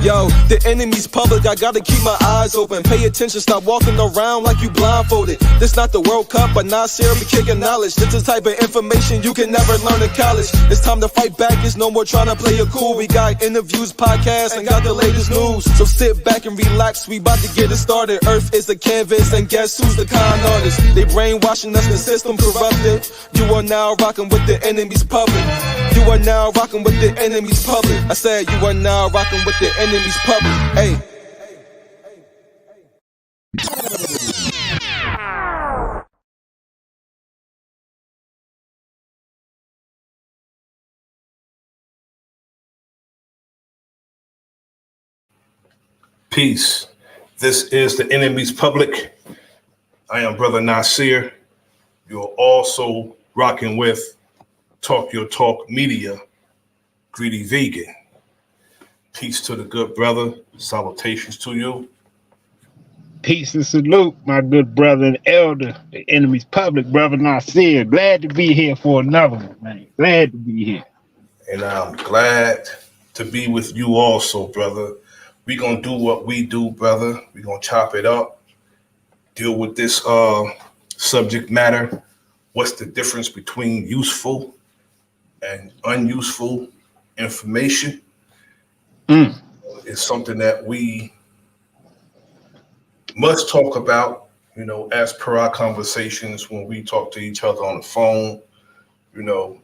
Yo, the enemy's public, I gotta keep my eyes open. Pay attention, stop walking around like you blindfolded. This not the World Cup, but Nasir be kicking knowledge. This the type of information you can never learn in college. It's time to fight back, it's no more trying to play it cool. We got interviews, podcasts, and got the latest news. So sit back and relax, we about to get it started. Earth is a canvas, and guess who's the con artist? They brainwashing us, the system corrupted. You are now rocking with the enemy's public. You are now rocking with the enemy's public. I said you are now rocking with the enemy's public. Hey. Peace. This is the enemy's public. I am Brother Nasir. You're also rocking with Talk Your Talk Media, Greedy Vegan. Peace to the good brother. Salutations to you. Peace and salute, my good brother and elder, the enemy's public, Brother Nasir. Glad to be here for another one, man. Glad to be here. And I'm glad to be with you also, brother. We're going to do what we do, brother. We're going to chop it up, deal with this subject matter. What's the difference between useful and unuseful information? It's something that we must talk about, you know, as per our conversations when we talk to each other on the phone. You know,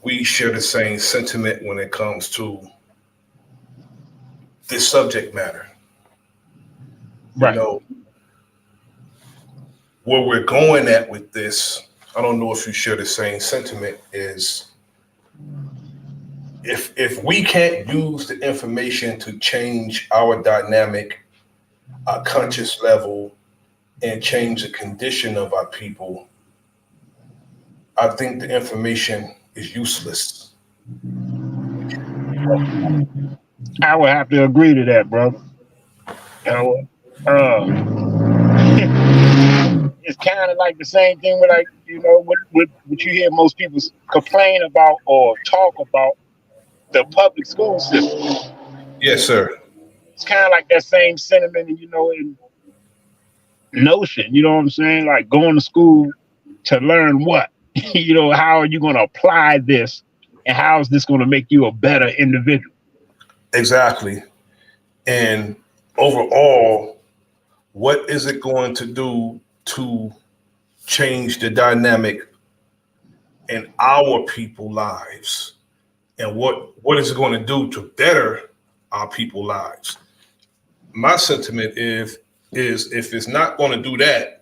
we share the same sentiment when it comes to this subject matter. Right. You know, where we're going at with this, I don't know if you share the same sentiment, is if we can't use the information to change our dynamic, our conscious level, and change the condition of our people, I think the information is useless. I would have to agree to that, brother. It's kind of like the same thing with, like, you know, what you hear most people complain about or talk about the public school system. Yes, sir. It's kind of like that same sentiment, you know, in notion, you know what I'm saying? Like going to school to learn what? You know, how are you going to apply this, and how is this going to make you a better individual? Exactly. And overall, what is it going to do to change the dynamic in our people's lives? And what is it going to do to better our people's lives? My sentiment is if it's not going to do that,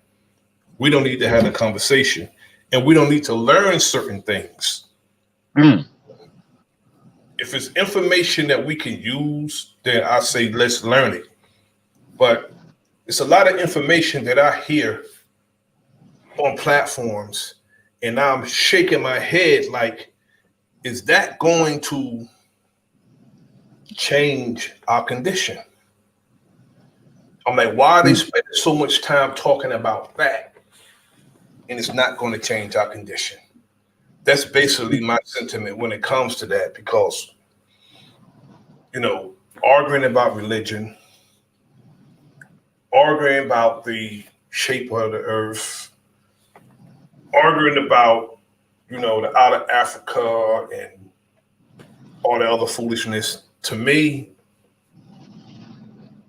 we don't need to have a conversation, and we don't need to learn certain things. If it's information that we can use, then I say let's learn it. But it's a lot of information that I hear on platforms, and I'm shaking my head like, is that going to change our condition? I'm like, why are they spending so much time talking about that, and it's not going to change our condition? That's basically my sentiment when it comes to that, because, you know, arguing about religion, arguing about the shape of the earth, arguing about, you know, the out of Africa and all the other foolishness, to me,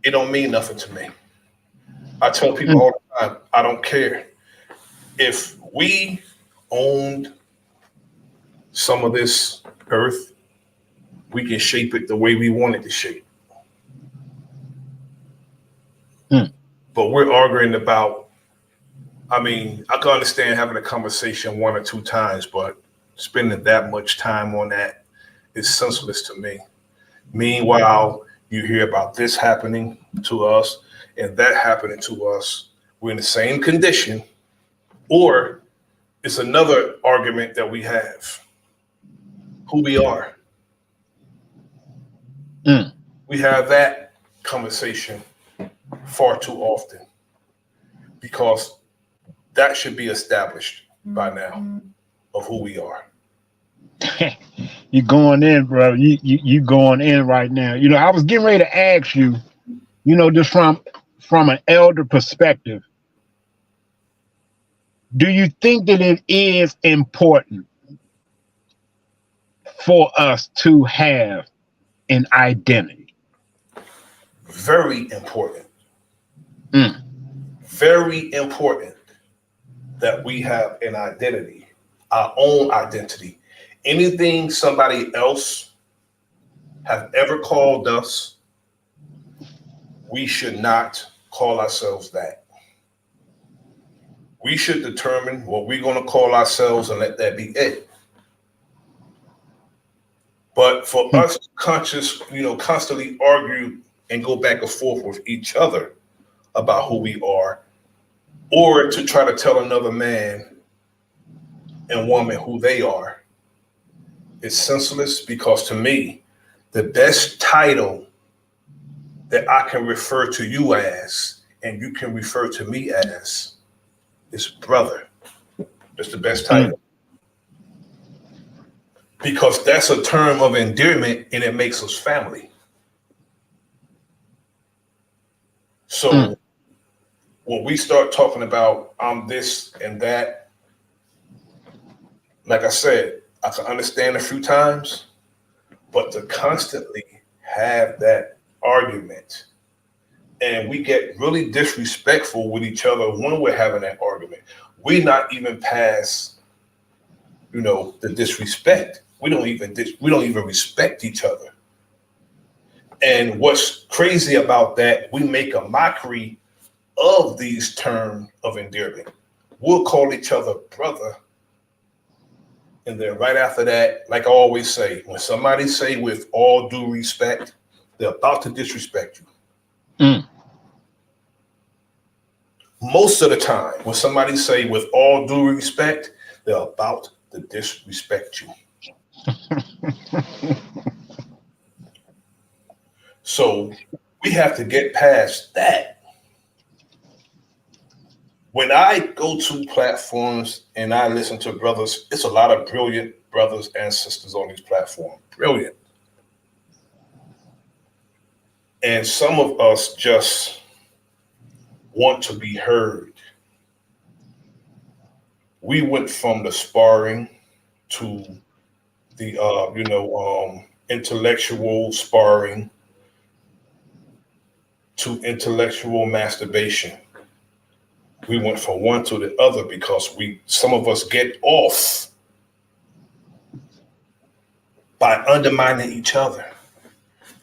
it don't mean nothing to me. I tell people all the time, I don't care. If we owned some of this earth, we can shape it the way we want it to shape. But we're arguing about, I mean, I can understand having a conversation one or two times, but spending that much time on that is senseless to me. Meanwhile, you hear about this happening to us and that happening to us. We're in the same condition, or it's another argument that we have, who we are. We have that conversation far too often, because that should be established by now of who we are. You going in, bro. You going in right now. You know, I was getting ready to ask you, you know, just from an elder perspective, do you think that it is important for us to have an identity? Very important. Mm. Very important that we have an identity, our own identity. Anything somebody else have ever called us, we should not call ourselves that. We should determine what we're going to call ourselves and let that be it. But for us constantly argue and go back and forth with each other about who we are, or to try to tell another man and woman who they are, it's senseless, because to me, the best title that I can refer to you as and you can refer to me as is brother. That's the best title. Because that's a term of endearment and it makes us family. So when we start talking about I'm this and that, like I said, I can understand a few times, but to constantly have that argument, and we get really disrespectful with each other when we're having that argument. We're not even past, the disrespect. We don't even respect each other. And what's crazy about that, we make a mockery of these terms of endearment. We'll call each other brother. And then right after that, like I always say, when somebody say with all due respect, they're about to disrespect you. Most of the time, when somebody say with all due respect, they're about to disrespect you. So we have to get past that. When I go to platforms and I listen to brothers, it's a lot of brilliant brothers and sisters on these platforms. Brilliant. And some of us just want to be heard. We went from the sparring to the intellectual sparring to intellectual masturbation. We went from one to the other because some of us get off by undermining each other.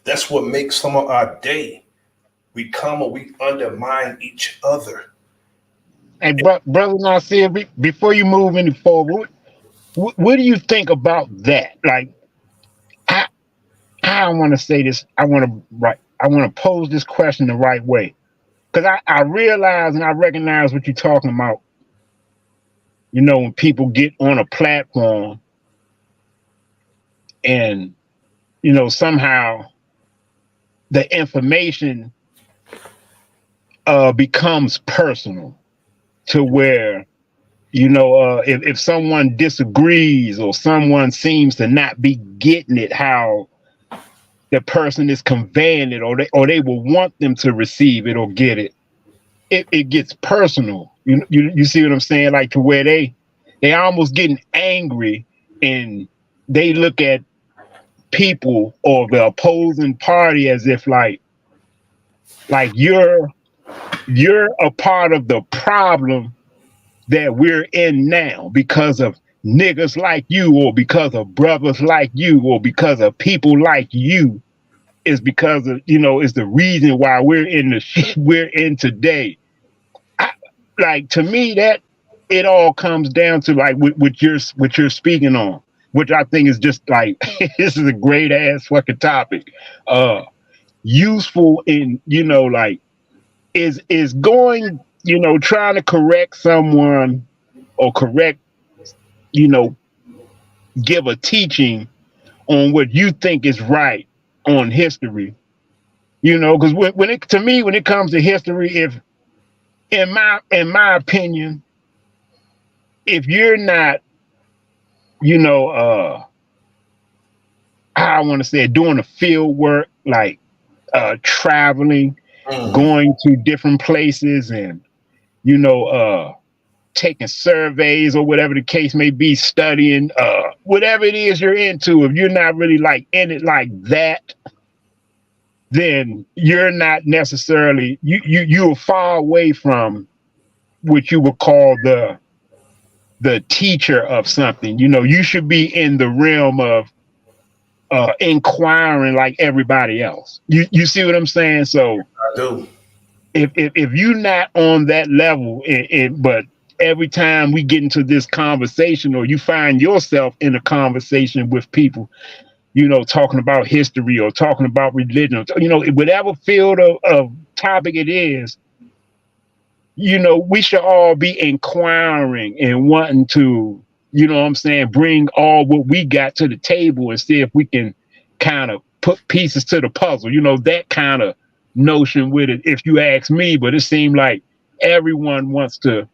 That's what makes some of our day. We come and we undermine each other. And brother Nasir, before you move any forward, what do you think about that? Like, I want to say this. I want to pose this question the right way, because I realize and I recognize what you're talking about. You know, when people get on a platform and somehow the information becomes personal, to where if someone disagrees or someone seems to not be getting it how the person is conveying it, or they will want them to receive it or get it, it gets personal. You see what I'm saying? Like, to where they almost getting angry, and they look at people or the opposing party as if like you're a part of the problem that we're in now, because of niggas like you, or because of brothers like you, or because of people like you, is because of is the reason why we're in the shit we're in today. Like, to me, that it all comes down to like what you're speaking on, which I think is just like this is a great ass fucking topic. Useful in like is going trying to correct someone, or give a teaching on what you think is right on history. Because when it comes to history, if in my opinion, if you're not I want to say doing the field work, like traveling, going to different places, and taking surveys or whatever the case may be, studying whatever it is you're into. If you're not really like in it like that, then you're not necessarily you're far away from what you would call the teacher of something. You should be in the realm of inquiring like everybody else. You see what I'm saying? So I do. If you're not on that level, but every time we get into this conversation, or you find yourself in a conversation with people, talking about history or talking about religion, whatever field of topic it is, we should all be inquiring and wanting to, bring all what we got to the table and see if we can kind of put pieces to the puzzle, that kind of notion with it, if you ask me. But it seemed like everyone wants to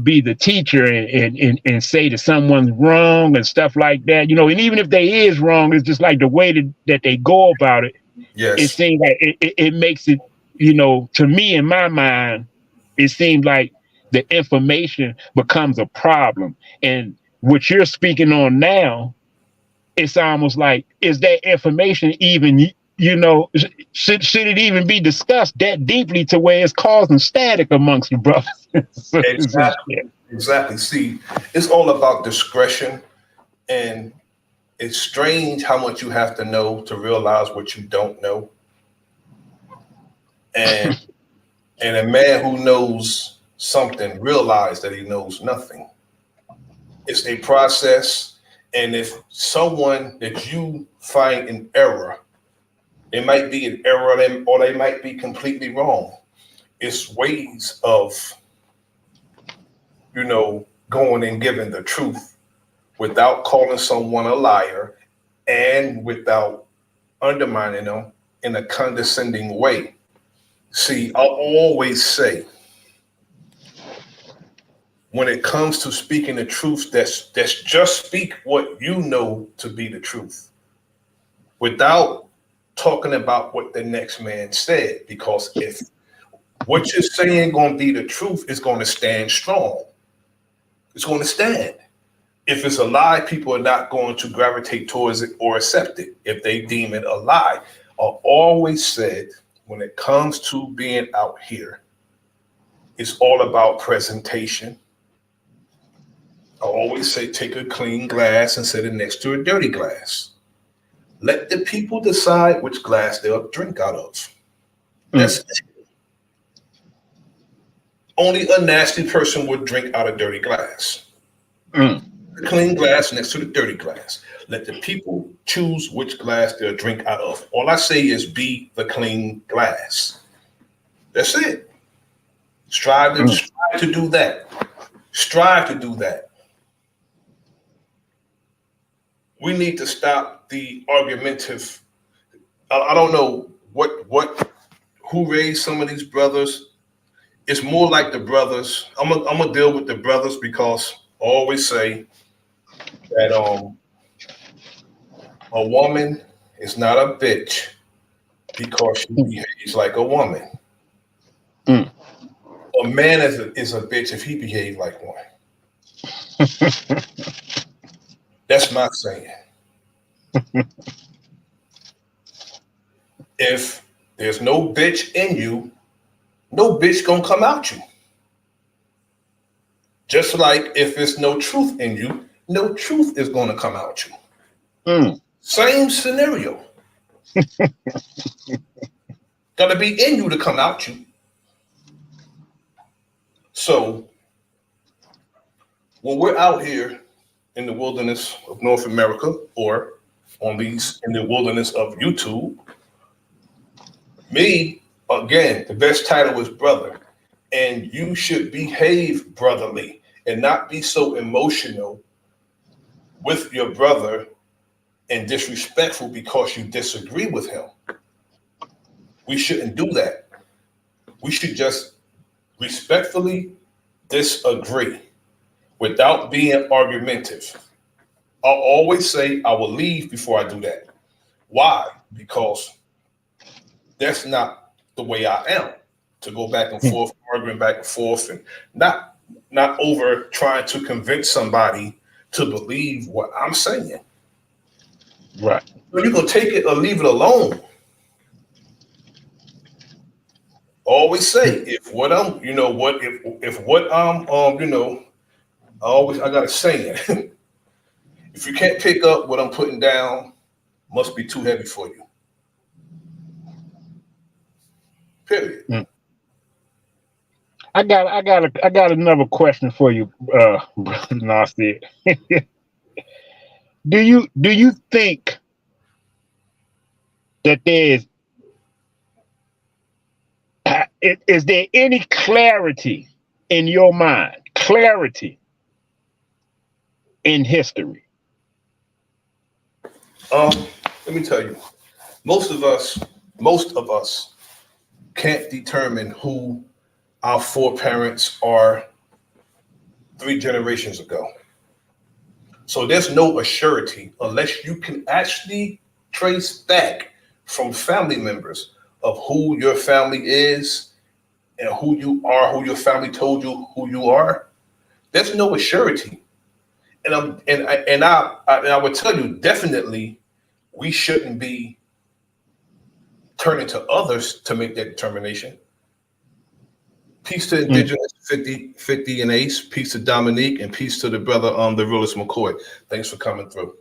be the teacher and say that someone's wrong and stuff like that, and even if they is wrong, it's just like the way that they go about it. Yes. It seems like it makes it, to me, in my mind, it seems like the information becomes a problem. And what you're speaking on now, it's almost like, is that information even, should it even be discussed that deeply to where it's causing static amongst the brothers? Exactly. See, it's all about discretion, and it's strange how much you have to know to realize what you don't know. And a man who knows something realizes that he knows nothing. It's a process, and if someone that you find in error, it might be an error, or they might be completely wrong. It's ways of, going and giving the truth without calling someone a liar and without undermining them in a condescending way. See, I'll always say, when it comes to speaking the truth, that's just speak what you know to be the truth without talking about what the next man said, because if what you're saying going to be the truth, is going to stand strong. It's going to stand. If it's a lie, people are not going to gravitate towards it or accept it if they deem it a lie. I've always said, when it comes to being out here, it's all about presentation. I always say, take a clean glass and set it next to a dirty glass. Let the people decide which glass they'll drink out of. That's it. Only a nasty person would drink out of dirty glass. The clean glass next to the dirty glass. Let the people choose which glass they'll drink out of. All I say is be the clean glass. That's it. Strive to do that. Strive to do that. We need to stop the argumentative. I don't know who raised some of these brothers. It's more like the brothers. I'm gonna deal with the brothers, because I always say that a woman is not a bitch because she behaves like a woman. A man is a bitch if he behaves like one. That's my saying. If there's no bitch in you, no bitch gonna come out you. Just like if there's no truth in you, no truth is gonna come out you. Same scenario. Gotta be in you to come out you. So when we're out here in the wilderness of North America, or in the wilderness of YouTube, me, again, the best title is brother, and you should behave brotherly and not be so emotional with your brother and disrespectful because you disagree with him. We shouldn't do that. We should just respectfully disagree without being argumentative. I'll always say I will leave before I do that. Why? Because that's not the way I am. To go back and forth, arguing back and forth, and not over trying to convince somebody to believe what I'm saying. Right. So you can take it or leave it alone. Always say if what I'm, if what I'm, I got a saying. If you can't pick up what I'm putting down, must be too heavy for you. Period. Mm. I got another question for you, Brother Nasir. Do you think that is there any clarity in your mind? Clarity in history? Let me tell you, most of us can't determine who our foreparents are 3 generations ago. So there's no assurity unless you can actually trace back from family members of who your family is and who you are, who your family told you who you are. There's no assurity. And I would tell you definitely we shouldn't be turning to others to make that determination. Peace to Indigenous 50 and Ace. Peace to Dominique, and peace to the brother the realist McCoy. Thanks for coming through.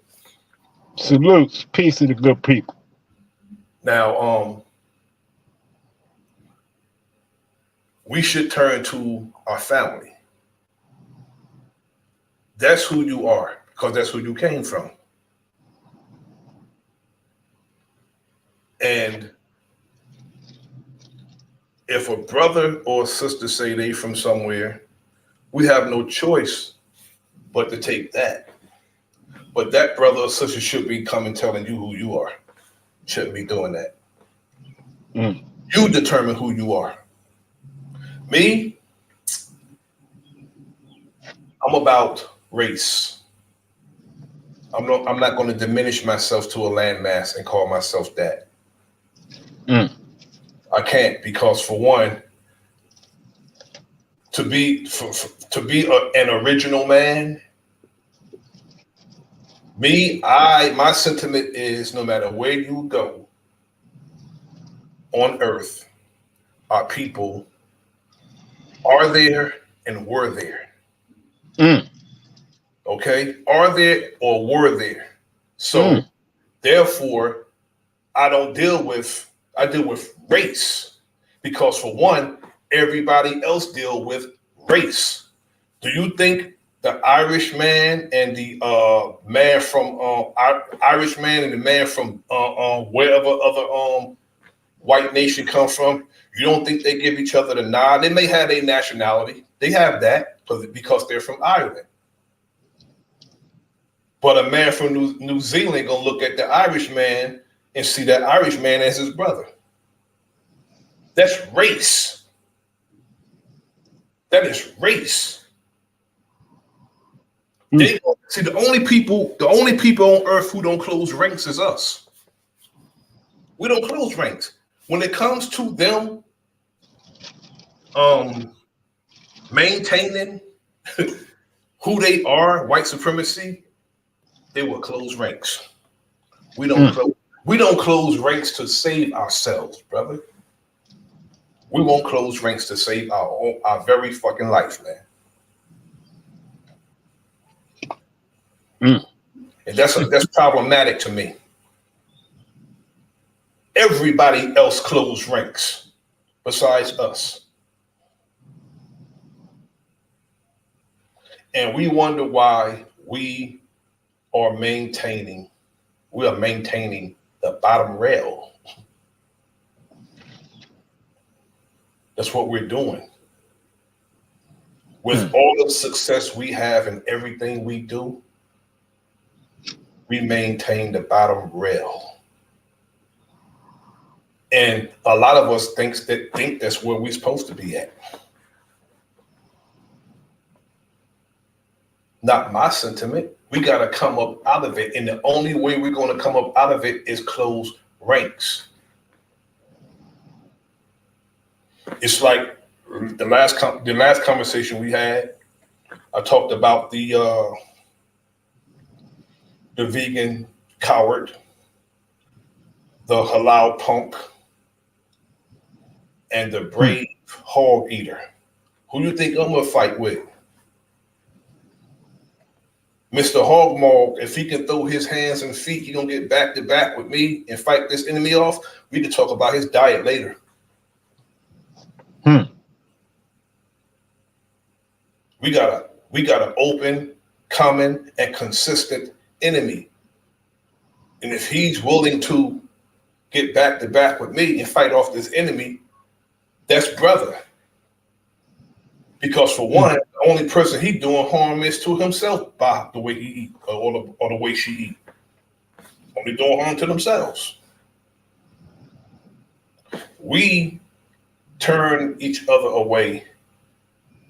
Salutes, peace to the good people. Now, we should turn to our family. That's who you are, because that's who you came from. And if a brother or sister say they from somewhere, we have no choice but to take that. But that brother or sister should be coming telling you who you are. Shouldn't be doing that. You determine who you are. Me, I'm about race. I'm not going to diminish myself to a landmass and call myself that. I can't, because for one, to be an original man, my sentiment is no matter where you go on earth, our people are there and were there. Okay? Are there or were there. So therefore, I deal with race, because for one, everybody else deal with race. Do you think the Irish man and the man from Irish man and the man from wherever other white nation come from, you don't think they give each other the nod? They may have a nationality. They have that because they're from Ireland. But a man from New Zealand gonna look at the Irish man and see that Irish man as his brother. That's race. That is race. They see the only people on earth who don't close ranks is us. We don't close ranks. When it comes to them maintaining who they are, white supremacy, they will close ranks. We don't close ranks to save ourselves, brother. We won't close ranks to save our very fucking life, man. And that's problematic to me. Everybody else closed ranks besides us. And we wonder why we are maintaining the bottom rail. That's what we're doing. With all the success we have in everything we do, we maintain the bottom rail. And a lot of us think that's where we're supposed to be at. Not my sentiment. We got to come up out of it. And the only way we're going to come up out of it is close ranks. It's like the last conversation we had, I talked about the vegan coward, the halal punk, and the brave hog eater. Who do you think I'm gonna fight with? Mr. Hogmaw, if he can throw his hands and feet, he gonna get back to back with me and fight this enemy off. We can talk about his diet later. We got an open, common, and consistent enemy. And if he's willing to get back to back with me and fight off this enemy, that's brother. Because for one, the only person he doing harm is to himself by the way he eat or the way she eat. Only doing harm to themselves. We turn each other away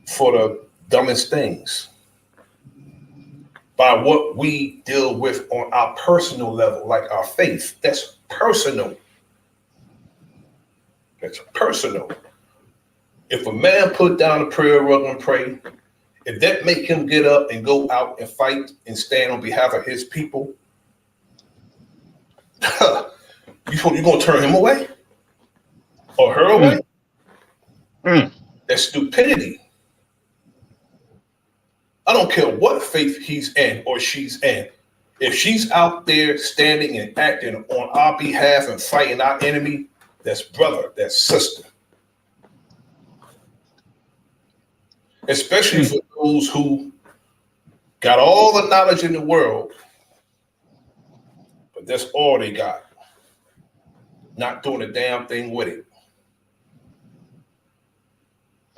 for the dumbest things by what we deal with on our personal level, like our faith. That's personal. That's personal. If a man put down a prayer rug and pray, if that make him get up and go out and fight and stand on behalf of his people, you gonna turn him away or her away? That's stupidity. I don't care what faith he's in or she's in. If she's out there standing and acting on our behalf and fighting our enemy, that's brother, that's sister. Especially for those who got all the knowledge in the world, but that's all they got. Not doing a damn thing with it.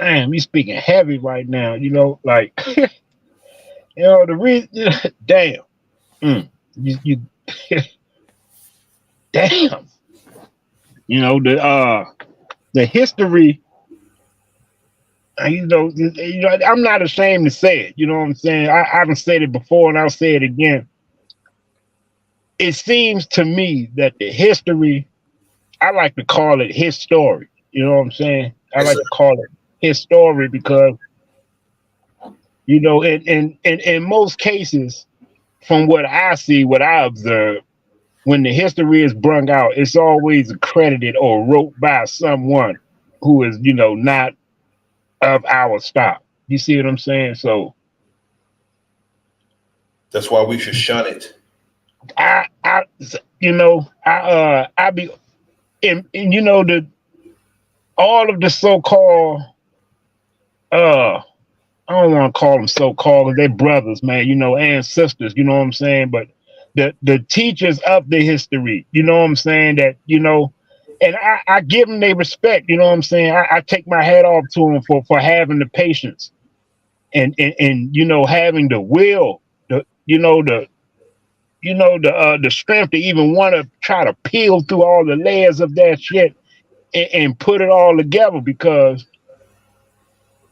Damn, you speaking heavy right now, you know, like, you know, the reason, damn, you damn, you know, the history, you know, I'm not ashamed to say it, you know what I'm saying? I haven't said it before and I'll say it again. It seems to me that the history, I like to call it his story, you know what I'm saying? I like to call it his story because, you know, in most cases, from what I see, what I observe, when the history is brung out, it's always accredited or wrote by someone who is, you know, not of our stock. You see what I'm saying? So that's why we should shun it. I be, and you know, all of the so-called, I don't want to call them so-called because they're brothers, man, you know, and sisters, you know what I'm saying? But the teachers of the history, you know what I'm saying, that, you know, and I give them their respect, you know what I'm saying? I take my hat off to them for having the patience and you know, having the will, the strength to even want to try to peel through all the layers of that shit and put it all together, because,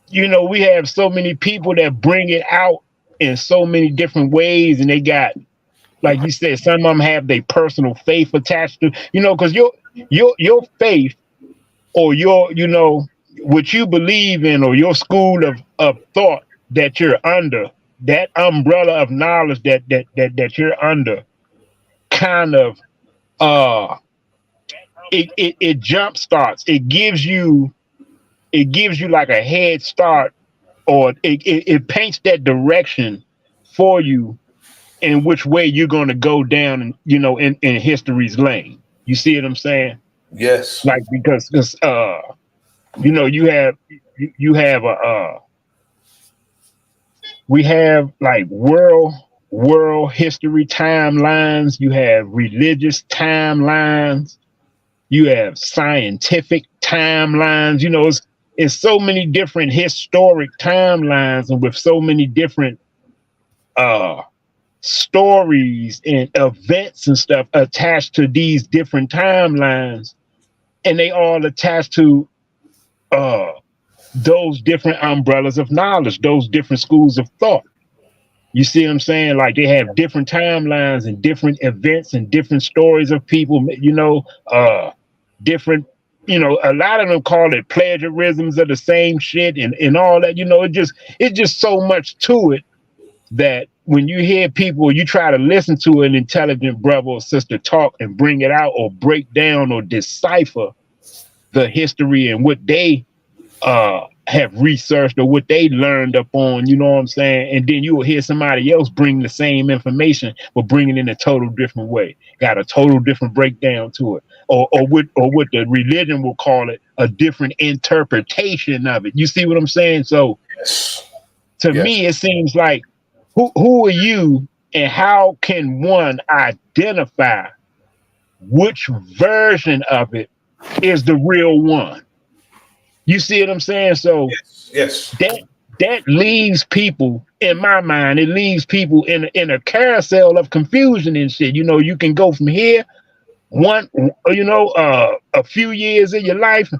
you know, we have so many people that bring it out in so many different ways, and they got, like you said, some of them have their personal faith attached to, you know, because your faith or your, you know, what you believe in or your school of thought that you're under, that umbrella of knowledge that you're under, kind of it jump starts. It gives you like a head start, or it paints that direction for you in which way you're going to go down, you know, in history's lane. You see what I'm saying? Yes. Like, because you know, we have like world history timelines, you have religious timelines, you have scientific timelines, you know, it's so many different historic timelines, and with so many different stories and events and stuff attached to these different timelines, and they all attach to those different umbrellas of knowledge, those different schools of thought. You see what I'm saying? Like they have different timelines and different events and different stories of people, different, a lot of them call it plagiarisms of the same shit and all that, it's just so much to it that when you hear people, you try to listen to an intelligent brother or sister talk and bring it out or break down or decipher the history and what they have researched or what they learned up on, you know what I'm saying? And then you will hear somebody else bring the same information, but bring it in a total different way. Got a total different breakdown to it. Or what the religion will call it, a different interpretation of it. You see what I'm saying? So to me, it seems like who are you and how can one identify which version of it is the real one? You see what I'm saying? So yes. That leaves people, in my mind, it leaves people in a carousel of confusion and shit. You can go from here, a few years in your life,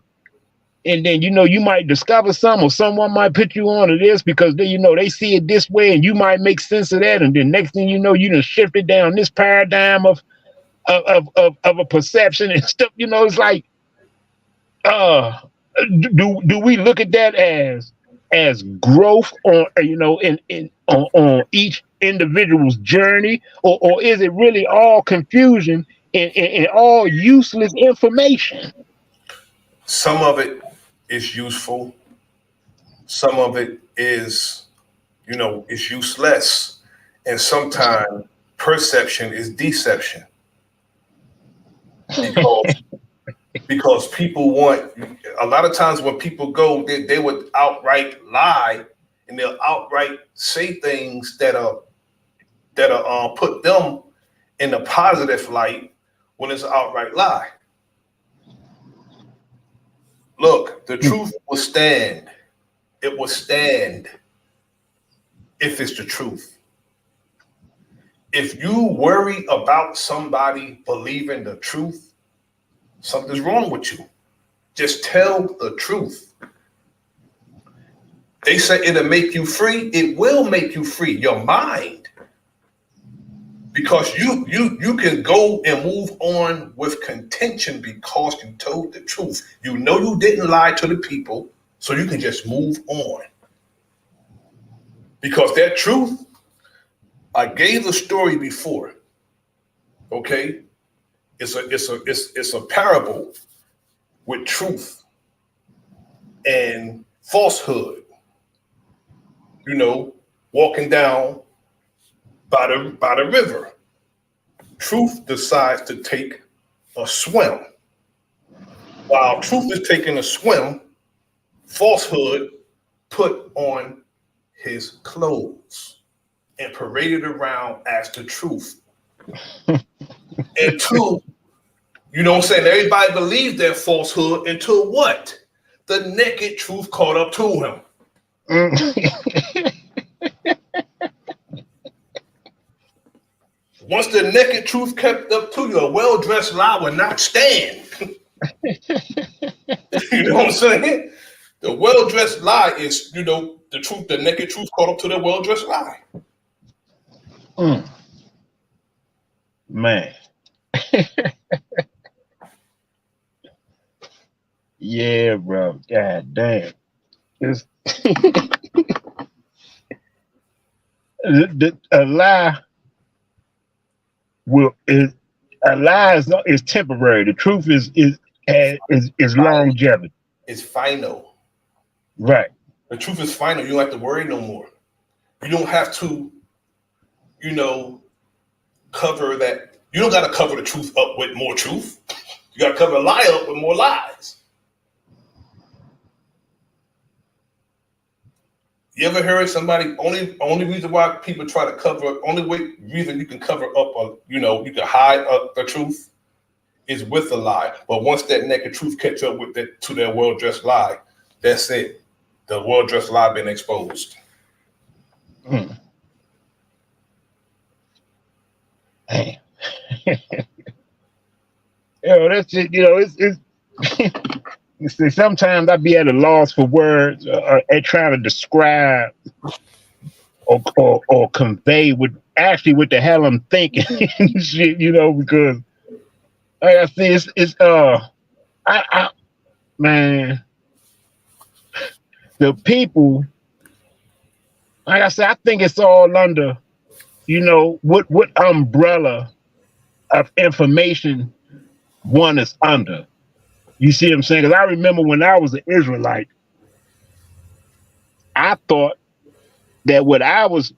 and then you might discover some, or someone might put you on to this because they see it this way, and you might make sense of that, and then next thing you know, you done shifted down this paradigm of a perception and stuff. It's like, do we look at that as growth on each individual's journey, or is it really all confusion and all useless information? Some of it is useful. Some of it is, is useless. And sometimes perception is deception. Because people want, a lot of times when people go, they would outright lie, and they'll outright say things that are put them in a positive light when it's an outright lie. Look, the truth will stand. It will stand if it's the truth. If you worry about somebody believing the truth, something's wrong with you. Just tell the truth. They say it'll make you free. It will make you free. Your mind. Because you can go and move on with contention because you told the truth. You know you didn't lie to the people, so you can just move on. Because that truth, I gave the story before. Okay? It's a parable with truth and falsehood. Walking down by the river. Truth decides to take a swim. While truth is taking a swim, falsehood put on his clothes and paraded around as the truth. Until, everybody believed that falsehood until what? The naked truth caught up to him. Once the naked truth kept up to you, a well-dressed lie will not stand. You know what I'm saying? The well-dressed lie is, the truth, the naked truth caught up to the well-dressed lie. Man. Yeah, bro. God damn. A lie is temporary. The truth is longevity. It's final. Right. The truth is final. You don't have to worry no more. You don't have to, cover that. You don't got to cover the truth up with more truth. You got to cover a lie up with more lies. You ever heard somebody, only reason why people try to cover, reason you can cover up, you can hide up the truth is with a lie. But once that naked truth catch up with that to their well-dressed lie, that's it. The well-dressed lie been exposed. Hey. That's it. It's you see, sometimes I be at a loss for words at trying to describe or convey what the hell I'm thinking and shit, you know, because like I say, it's I man, the people, like I said, I think it's all under, you know, what umbrella of information one is under. You see what I'm saying? Because I remember when I was an Israelite, I thought that what I was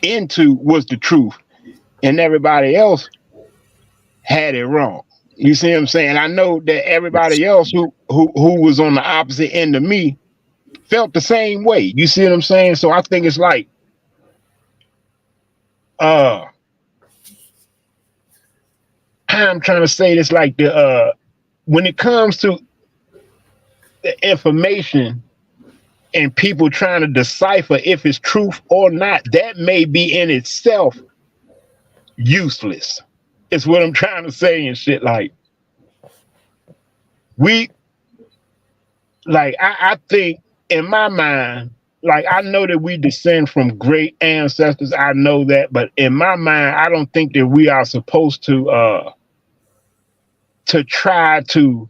into was the truth, and everybody else had it wrong. You see what I'm saying? I know that everybody else who was on the opposite end of me felt the same way. You see what I'm saying? So I think it's like, how I'm trying to say this, like the when it comes to the information and people trying to decipher if it's truth or not, that may be in itself useless. It's what I'm trying to say and shit. Like I think in my mind, like I know that we descend from great ancestors. I know that, but in my mind, I don't think that we are supposed to try to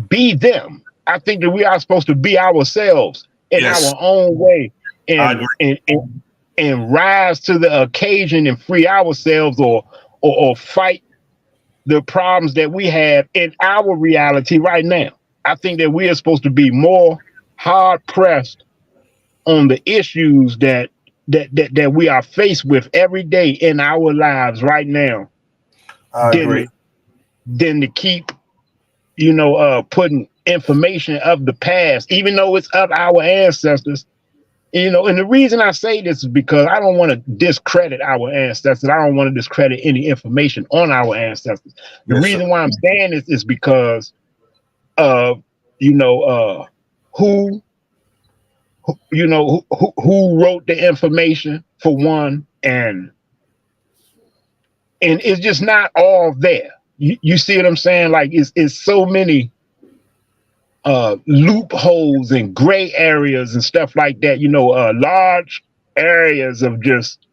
be them. I think that we are supposed to be ourselves in our own way and rise to the occasion and free ourselves or fight the problems that we have in our reality right now. I think that we are supposed to be more hard pressed on the issues that we are faced with every day in our lives right now. I agree. Than to keep, you know, putting information of the past, even though it's of our ancestors. You know, and the reason I say this is because I don't want to discredit our ancestors. I don't want to discredit any information on our ancestors. The reason why I'm saying this is because of, you know, who wrote the information for one, and it's just not all there. You see what I'm saying? Like it's so many loopholes and gray areas and stuff like that, you know, large areas of just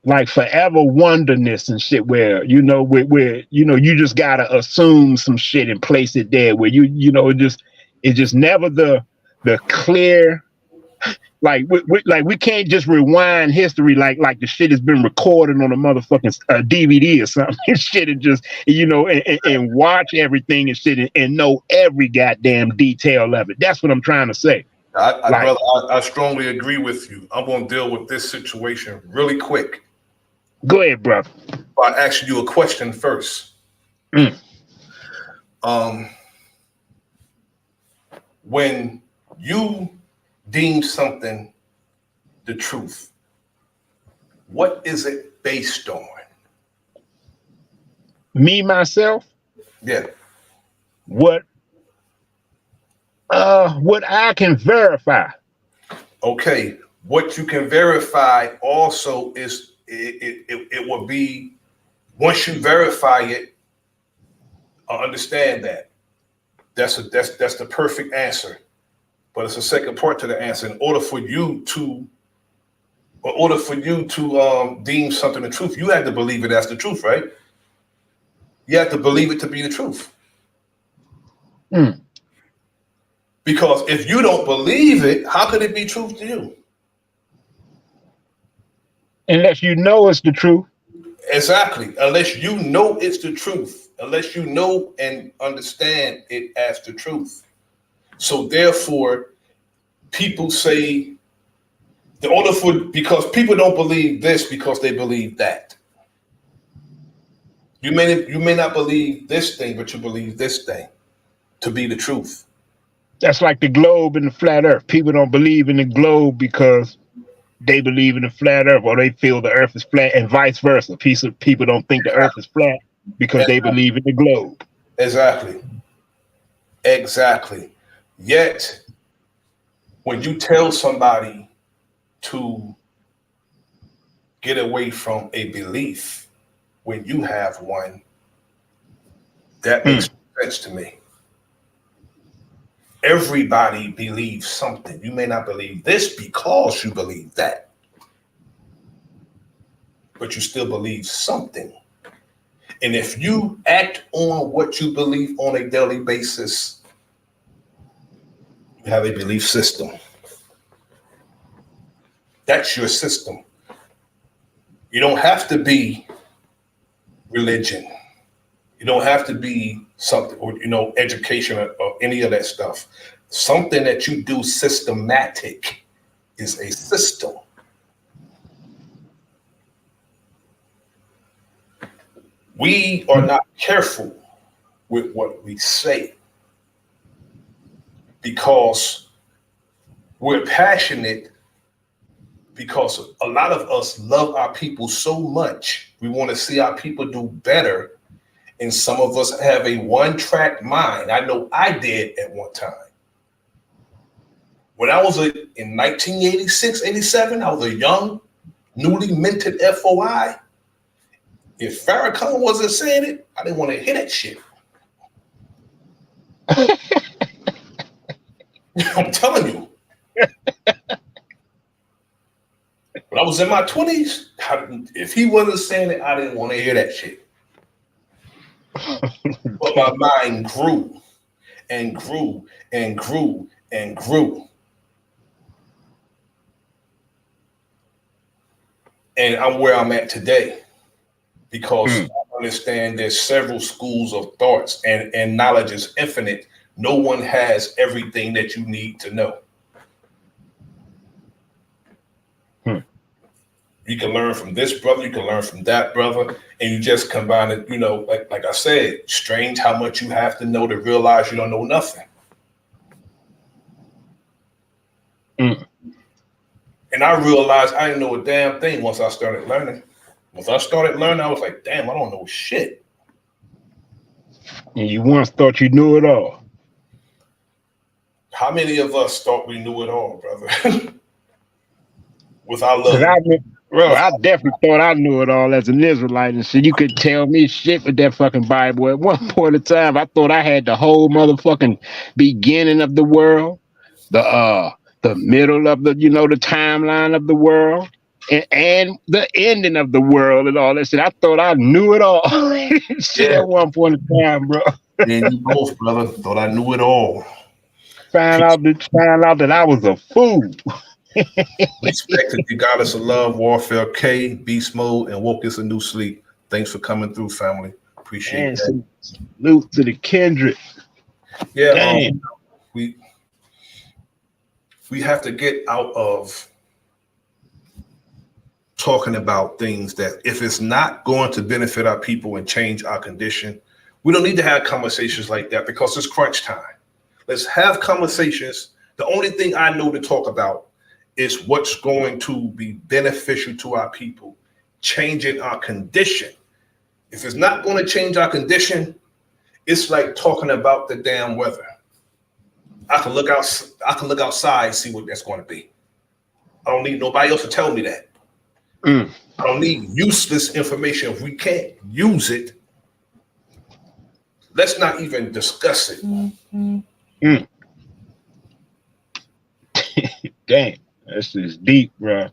like forever wonderness and shit where, you know, where you know, you just gotta assume some shit and place it there where you know, it's just never the clear, like we can't just rewind history like the shit has been recorded on a motherfucking DVD or something and shit, and just, you know, and watch everything and shit and know every goddamn detail of it. That's what I'm trying to say. Brother, I strongly agree with you. I'm going to deal with this situation really quick. Go ahead, brother. I'll ask you a question first. When you deem something the truth, what is it based on? Me, myself? Yeah. What I can verify. Okay. What you can verify also is it will be, once you verify it, understand that. That's the perfect answer. But it's a second part to the answer. In order for you to deem something the truth, you have to believe it as the truth, right? You have to believe it to be the truth. Because if you don't believe it, how could it be truth to you? Unless you know it's the truth. Exactly. Unless you know it's the truth. Unless you know and understand it as the truth. So therefore, people say, because people don't believe this because they believe that. You may not believe this thing, but you believe this thing to be the truth. That's like the globe and the flat earth. People don't believe in the globe because they believe in the flat earth, or they feel the earth is flat, and vice versa. People don't think the earth is flat because they believe in the globe. Exactly. Yet, when you tell somebody to get away from a belief when you have one, that makes sense to me. Everybody believes something. You may not believe this because you believe that. but you still believe something. And if you act on what you believe on a daily basis, you have a belief system. That's your system. You don't have to be religion. You don't have to be something, or education or any of that stuff. Something that you do systematic is a system. We are not careful with what we say because we're passionate, because a lot of us love our people so much. We want to see our people do better. And some of us have a one-track mind. I know I did at one time. When I was in 1986, 87, I was a young, newly minted FOI. If Farrakhan wasn't saying it, I didn't want to hear that shit. I'm telling you. When I was in my 20s, if he wasn't saying it, I didn't want to hear that shit. But my mind grew and grew and grew and grew. And I'm where I'm at today because I understand there's several schools of thoughts and knowledge is infinite. No one has everything that you need to know. You can learn from this brother, you can learn from that brother, and you just combine it, like I said, strange how much you have to know to realize you don't know nothing. And I realized I didn't know a damn thing once I started learning. Once I started learning, I was like, damn, I don't know shit. And you once thought you knew it all. How many of us thought we knew it all, brother? With our love. I definitely thought I knew it all as an Israelite and shit. You could tell me shit with that fucking Bible. At one point in time, I thought I had the whole motherfucking beginning of the world, the middle of the timeline of the world, and the ending of the world and all that shit. I thought I knew it all. Shit, at one point in time, bro. And you both, brother, thought I knew it all. Found out that I was a fool. Respect to the goddess of love, Warfare K, Beast Mode, and Woke is a New Sleep. Thanks for coming through, family. Appreciate that. Salute to the kindred. Yeah, we have to get out of talking about things that if it's not going to benefit our people and change our condition, we don't need to have conversations like that because it's crunch time. Let's have conversations. The only thing I know to talk about is what's going to be beneficial to our people, changing our condition. If it's not going to change our condition, it's like talking about the damn weather. I can look outside and see what that's going to be. I don't need nobody else to tell me that. I don't need useless information. If we can't use it, let's not even discuss it. Damn. This is deep, bro.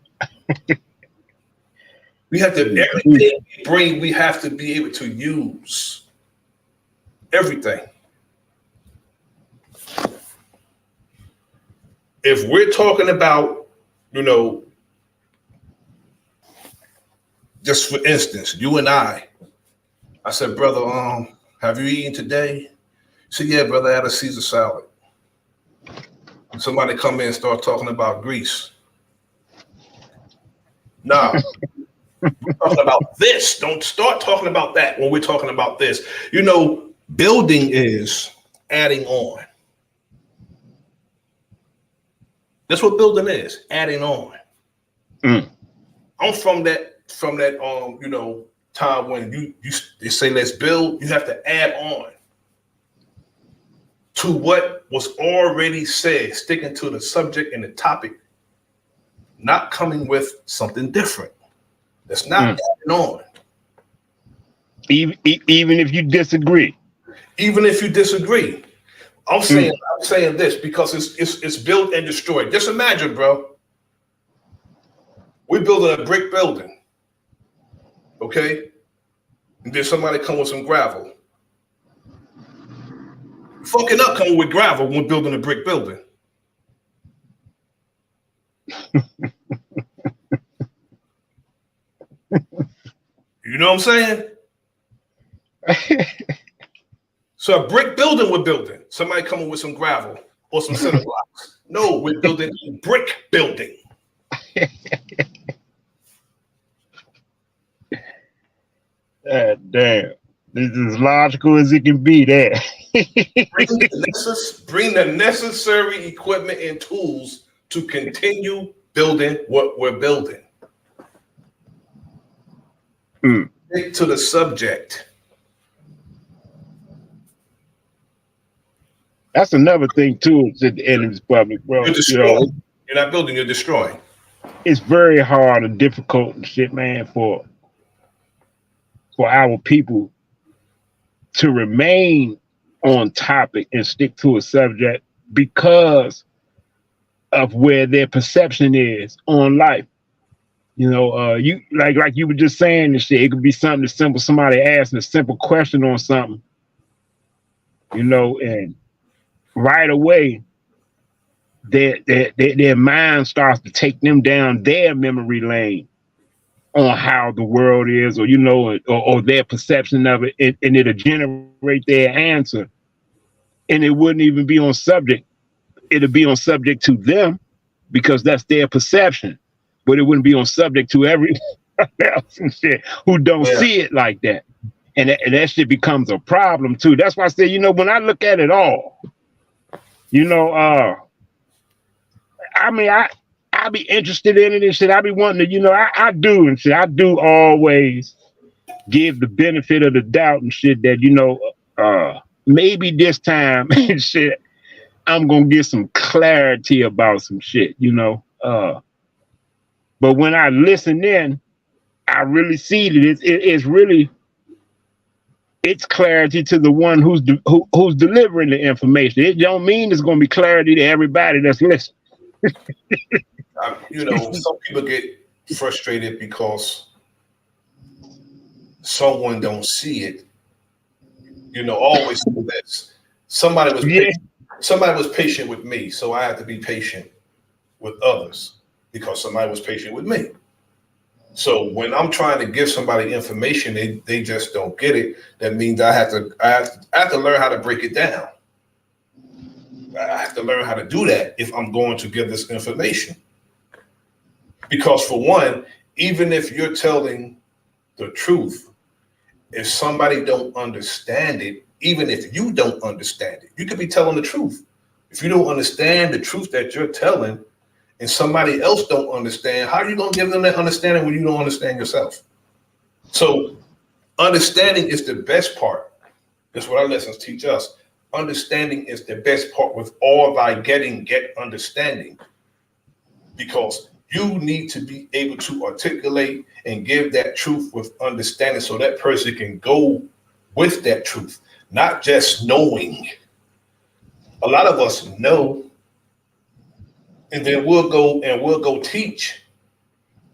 We have to, everything we bring, we have to be able to use. Everything. If we're talking about, just for instance, you and I said, brother, have you eaten today? He said, yeah, brother, I had a Caesar salad. Somebody come in and start talking about Greece. Nah, we're talking about this. Don't start talking about that when we're talking about this. Building is adding on. That's what building is, adding on. I'm from that time when they say let's build, you have to add on to what was already said, sticking to the subject and the topic, not coming with something different. That's not adding on. Even if you disagree. Even if you disagree. I'm saying this because it's built and destroyed. Just imagine, bro. We're building a brick building. okay? And then somebody come with some gravel. Fucking up coming with gravel when building a brick building. You know what I'm saying? So a brick building we're building. Somebody coming with some gravel or some cinder blocks. No, we're building a brick building. Damn. This is as logical as it can be there. Bring the necessary equipment and tools to continue building what we're building. Stick to the subject. That's another thing too. It's at the enemy's public, bro. You're destroying. You're not building, you're destroying. It's very hard and difficult and shit, man, for our people to remain on topic and stick to a subject because of where their perception is on life. You know, you like you were just saying this shit. It could be something as simple. Somebody asking a simple question on something, you know, and right away, their mind starts to take them down their memory lane on how the world is, or you know, or their perception of it, and it'll generate their answer, and it wouldn't even be on subject. It'll be on subject to them because that's their perception, but it wouldn't be on subject to everyone else and shit who don't see it like that, and that shit becomes a problem too. That's why I say, you know, when I look at it all, you know, I mean, I be interested in it and shit. I be wanting to, you know, I do and shit. I do always give the benefit of the doubt and shit that, you know, maybe this time and shit, I'm gonna get some clarity about some shit, you know. But when I listen in, I really see that it's really clarity to the one who's delivering the information. It don't mean it's gonna be clarity to everybody that's listening. You know, some people get frustrated because someone don't see it. You know, always do this. Somebody was patient with me, so I have to be patient with others because somebody was patient with me. So when I'm trying to give somebody information, they just don't get it. That means I have to learn how to break it down. I have to learn how to do that if I'm going to give this information. Because for one, even if you're telling the truth, if somebody don't understand it, even if you don't understand it, you could be telling the truth. If you don't understand the truth that you're telling and somebody else don't understand, how are you going to give them that understanding when you don't understand yourself? So understanding is the best part. That's what our lessons teach us. Understanding is the best part. With all thy getting, get understanding. Because you need to be able to articulate and give that truth with understanding so that person can go with that truth, not just knowing. A lot of us know, and then we'll go teach.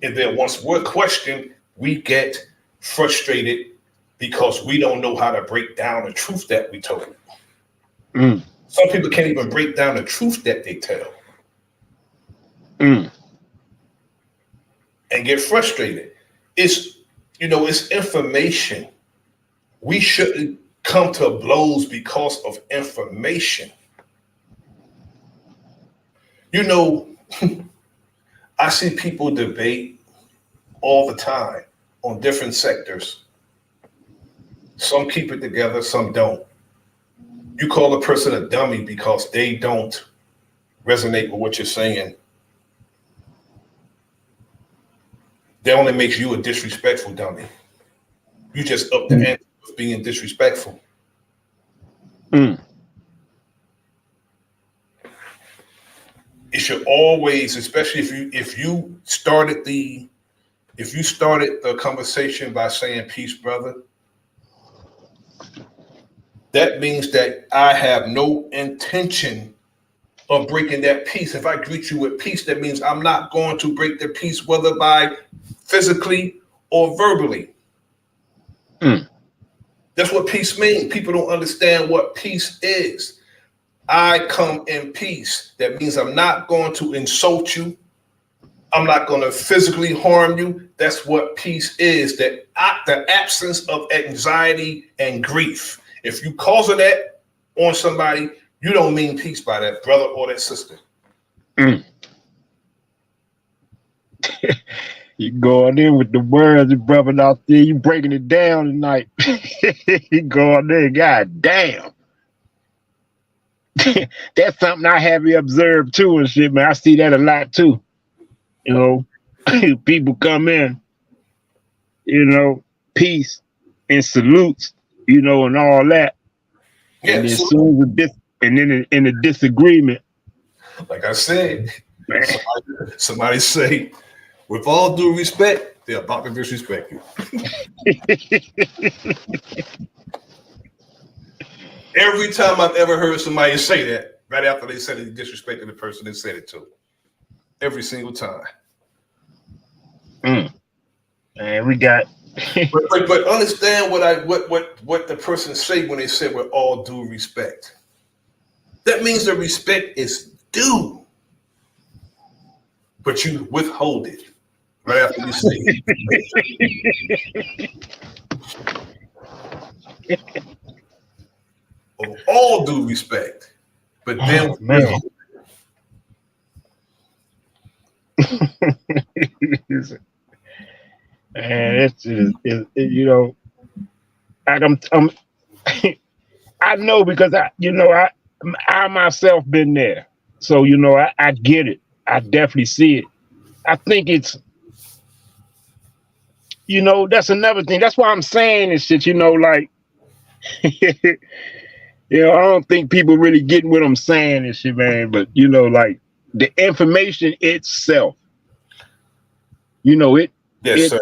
And then once we're questioned, we get frustrated because we don't know how to break down the truth that we told. Some people can't even break down the truth that they tell. And get frustrated. It's information. We shouldn't come to blows because of information. You know, I see people debate all the time on different sectors. Some keep it together, some don't. You call a person a dummy because they don't resonate with what you're saying. That only makes you a disrespectful dummy. You just up the ante of being disrespectful. It should always, especially if you started the conversation by saying peace, brother, that means that I have no intention of breaking that peace. If I greet you with peace, that means I'm not going to break the peace, whether by physically or verbally. Mm. That's what peace means. People don't understand what peace is. I come in peace. That means I'm not going to insult you. I'm not going to physically harm you. That's what peace is. The absence of anxiety and grief. If you cause that on somebody, you don't mean peace by that brother or that sister. Mm. You going in with the words, brother, out there. You breaking it down tonight. You going there, god damn. That's something I have you observed too and shit, man. I see that a lot too. You know, people come in, you know, peace and salutes, you know, and all that. Yeah, and then so, soon as in a disagreement. Like I said, somebody say, with all due respect, they're about to disrespect you. Every time I've ever heard somebody say that, right after they said they disrespected the person they said it to. Every single time. And we got but understand what the person say when they say with all due respect. That means the respect is due. But you withhold it right after you say it. Of all due respect. But then man. And it's you know, I'm I know because I myself been there. So, you know, I get it. I definitely see it. I think it's, you know, that's another thing. That's why I'm saying this shit, you know, like, you know, I don't think people really getting what I'm saying and shit, man. But, you know, like the information itself, you know, yes, sir.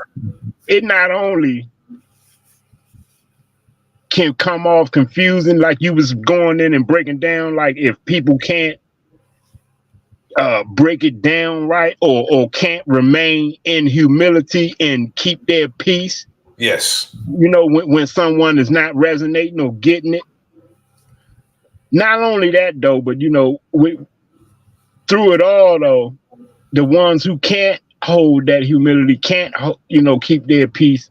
It not only can come off confusing, like you was going in and breaking down, like if people can't break it down right or can't remain in humility and keep their peace. Yes. You know, when someone is not resonating or getting it. Not only that though, but you know, through it all though, the ones who can't hold that humility, can't, you know, keep their peace,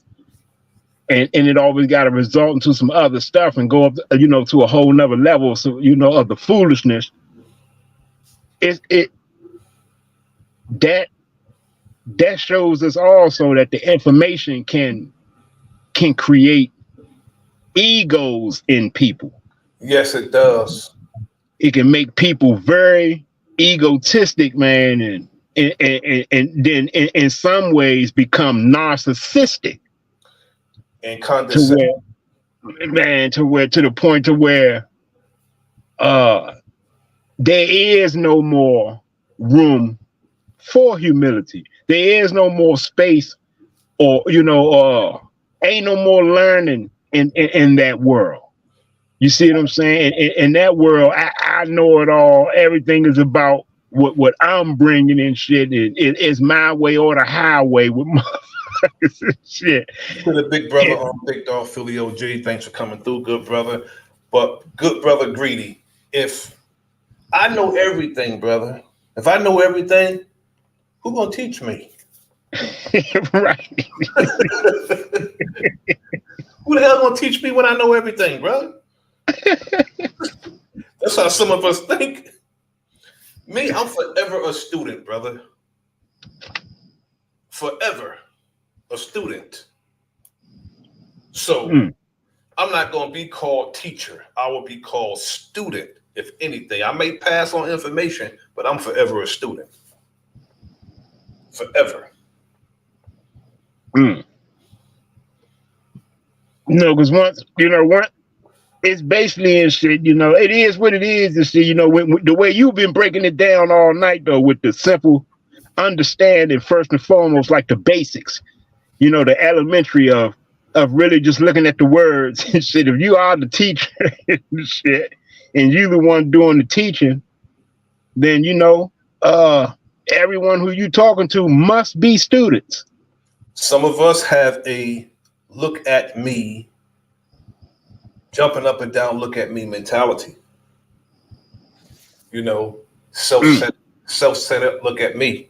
and it always got to result into some other stuff and go up, you know, to a whole nother level. So, you know, of the foolishness. That shows us also that the information can create egos in people. Yes, it does. It can make people very egotistic, man, and then in some ways become narcissistic and condescending. To the point to where there is no more room for humility. There is no more space, or you know, ain't no more learning in that world. You see what I'm saying? In that world, I know it all. Everything is about what I'm bringing in shit. It's my way or the highway with motherfuckers and shit. To the big brother on Big Dog Philly OG, thanks for coming through, good brother. But good brother Greedy, if I know everything, brother, if I know everything, who gonna teach me? Right. Who the hell gonna teach me when I know everything, brother? That's how some of us think. Me, I'm forever a student, brother. Forever a student. So I'm not going to be called teacher. I will be called student, if anything. I may pass on information, but I'm forever a student. Forever. No, because once it's basically in shit, you know, it is what it is and shit, you know, the way you've been breaking it down all night though, with the simple understanding first and foremost, like the basics, you know, the elementary of really just looking at the words and shit. If you are the teacher and shit, and you the one doing the teaching, then you know, everyone who you talking to must be students. Some of us have a look at me, jumping up and down, look at me mentality. You know, self-centered, look at me.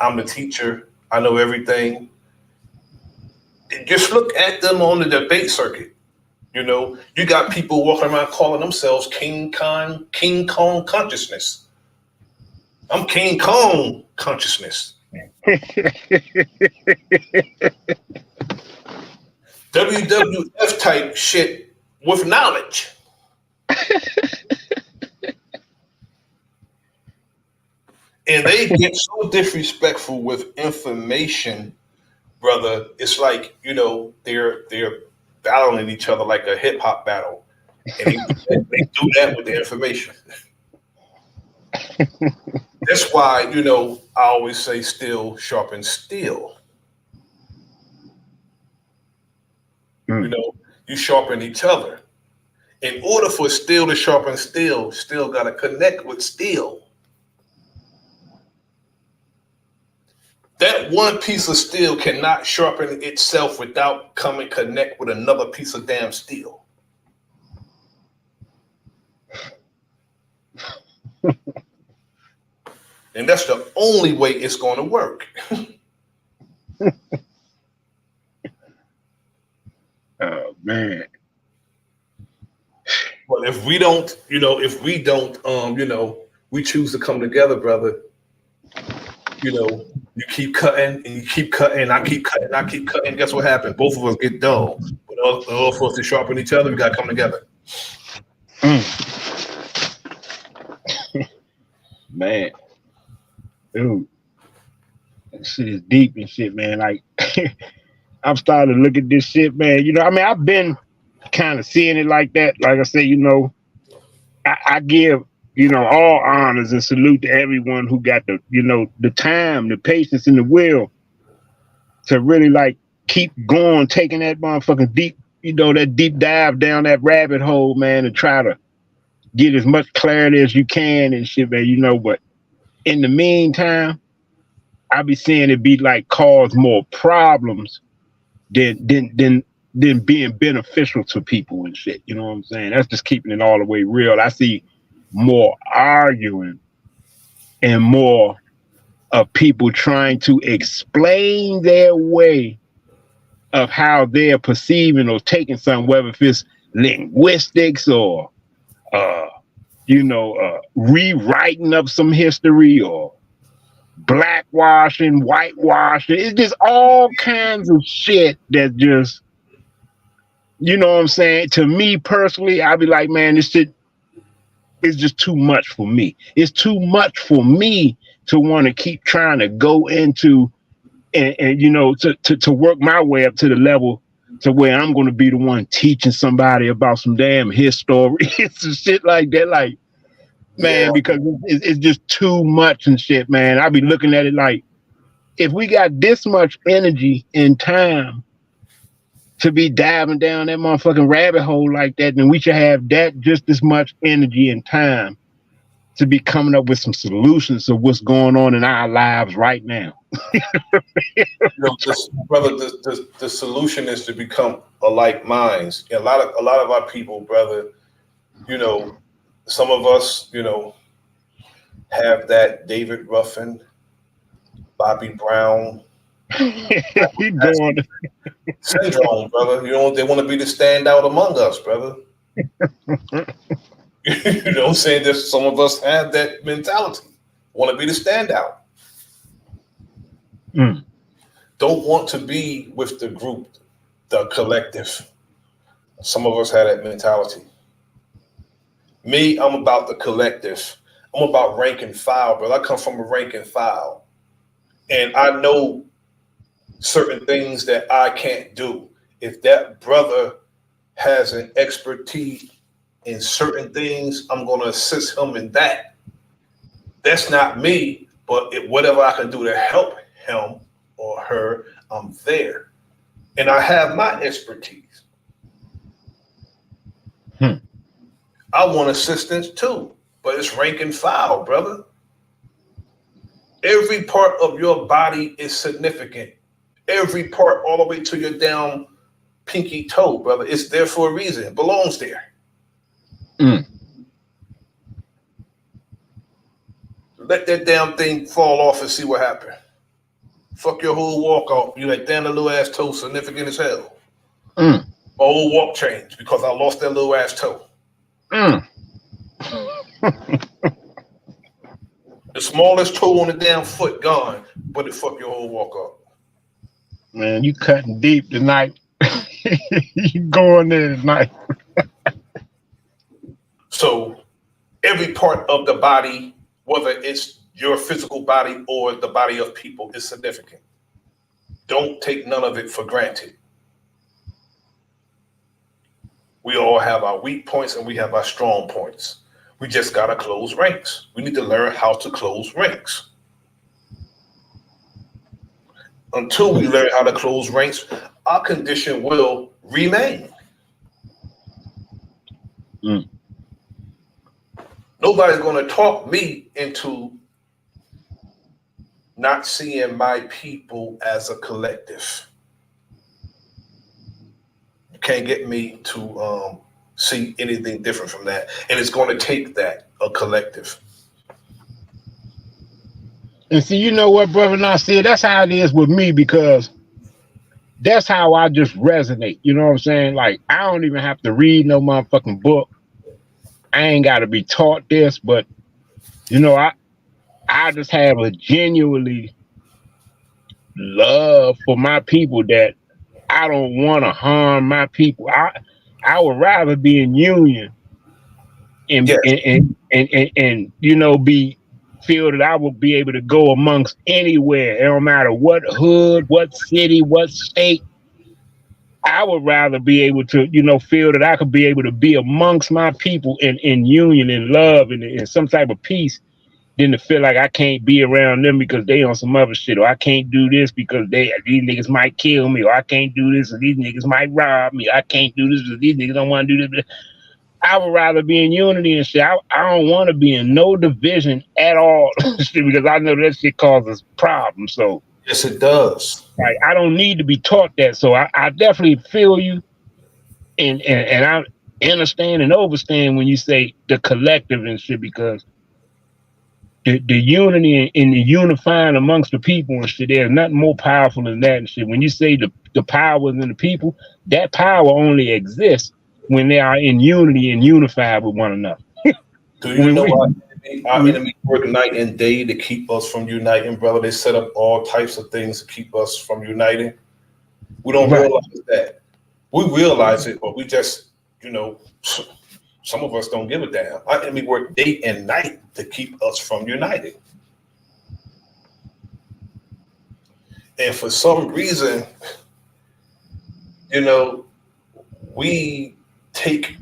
I'm the teacher. I know everything. Just look at them on the debate circuit. You know, you got people walking around calling themselves King Kong consciousness. I'm King Kong consciousness. WWF type shit with knowledge. And they get so disrespectful with information, brother. It's like, you know, they're battling each other like a hip hop battle. And they do that with the information. That's why, you know, I always say steel sharpens steel. You know, you sharpen each other. In order for steel to sharpen steel, steel got to connect with steel. That one piece of steel cannot sharpen itself without coming connect with another piece of damn steel. And that's the only way it's going to work. Oh man. But if we don't, you know, you know, we choose to come together, brother, you know, you keep cutting and you keep cutting, I keep cutting, I keep cutting. Guess what happened? Both of us get dull. But in order for us to sharpen each other, we got to come together. Man. Dude. That shit is deep and shit, man. Like, I'm starting to look at this shit, man. You know, I mean, I've been kind of seeing it like that. Like I say, you know, I give, you know, all honors and salute to everyone who got the, you know, the time, the patience, and the will to really like keep going, taking that motherfucking deep, you know, that deep dive down that rabbit hole, man, and try to get as much clarity as you can and shit, man, you know. But in the meantime, I be seeing it be like cause more problems than being beneficial to people and shit. You know what I'm saying? That's just keeping it all the way real. I see more arguing and more of people trying to explain their way of how they're perceiving or taking something, whether if it's linguistics or rewriting of some history or blackwashing, whitewashing. It's just all kinds of shit that just, you know what I'm saying? To me personally, I'd be like, man, this shit is just too much for me. It's too much for me to want to keep trying to go into and you know, to work my way up to the level to where I'm going to be the one teaching somebody about some damn history and shit like that. Like, man, yeah. Because it's just too much and shit, man. I be looking at it like, if we got this much energy and time to be diving down that motherfucking rabbit hole like that, then we should have that just as much energy and time to be coming up with some solutions of what's going on in our lives right now. You know, brother, the solution is to become alike minds. A lot of our people, brother, you know, some of us, you know, have that David Ruffin, Bobby Brown syndrome, brother. You know, they want to be the standout among us, brother. You know what I'm saying? There's some of us have that mentality. Want to be the standout. Don't want to be with the group, the collective. Some of us have that mentality. Me, I'm about the collective. I'm about rank and file, bro. I come from a rank and file. And I know certain things that I can't do. If that brother has an expertise in certain things, I'm going to assist him in that. That's not me, but whatever I can do to help him or her, I'm there. And I have my expertise. I want assistance too, but it's rank and file, brother. Every part of your body is significant. Every part, all the way to your down pinky toe, brother. It's there for a reason. It belongs there. Let that damn thing fall off and see what happened. Fuck your whole walk off. You like, damn, the little ass toe significant as hell. My whole walk changed because I lost that little ass toe. The smallest toe on the damn foot gone, but it fuck your whole walk up. Man, you cutting deep tonight. You going there tonight. So every part of the body, whether it's your physical body or the body of people, is significant. Don't take none of it for granted. We all have our weak points and we have our strong points. We just got to close ranks. We need to learn how to close ranks. Until we learn how to close ranks, our condition will remain. Nobody's going to talk me into not seeing my people as a collective. You can't get me to see anything different from that. And it's going to take that, a collective. And see, you know what, brother Nasir, that's how it is with me, because that's how I just resonate. You know what I'm saying? Like, I don't even have to read no motherfucking book. I ain't got to be taught this, but, you know, I just have a genuinely love for my people that I don't want to harm my people. I would rather be in union and, Yes. and you know, feel that I will be able to go amongst anywhere. It don't matter what hood, what city, what state. I would rather be able to, you know, feel that I could be able to be amongst my people in union and love and in some type of peace, than to feel like I can't be around them because they on some other shit, or I can't do this because these niggas might kill me, or I can't do this or these niggas might rob me. I can't do this because these niggas don't want to do this. I would rather be in unity and shit. I don't want to be in no division at all because I know that shit causes problems. So yes, it does. Like, I don't need to be taught that. So I definitely feel you, and I understand and overstand when you say the collective and shit, because the unity and the unifying amongst the people and shit, there's nothing more powerful than that and shit. When you say the power in the people, that power only exists when they are in unity and unified with one another. Do you know our enemy work night and day to keep us from uniting, brother? They set up all types of things to keep us from uniting. We don't realize that. We realize it, but we just, you know, some of us don't give a damn. Our enemy work day and night to keep us from uniting. And for some reason, you know, we'll take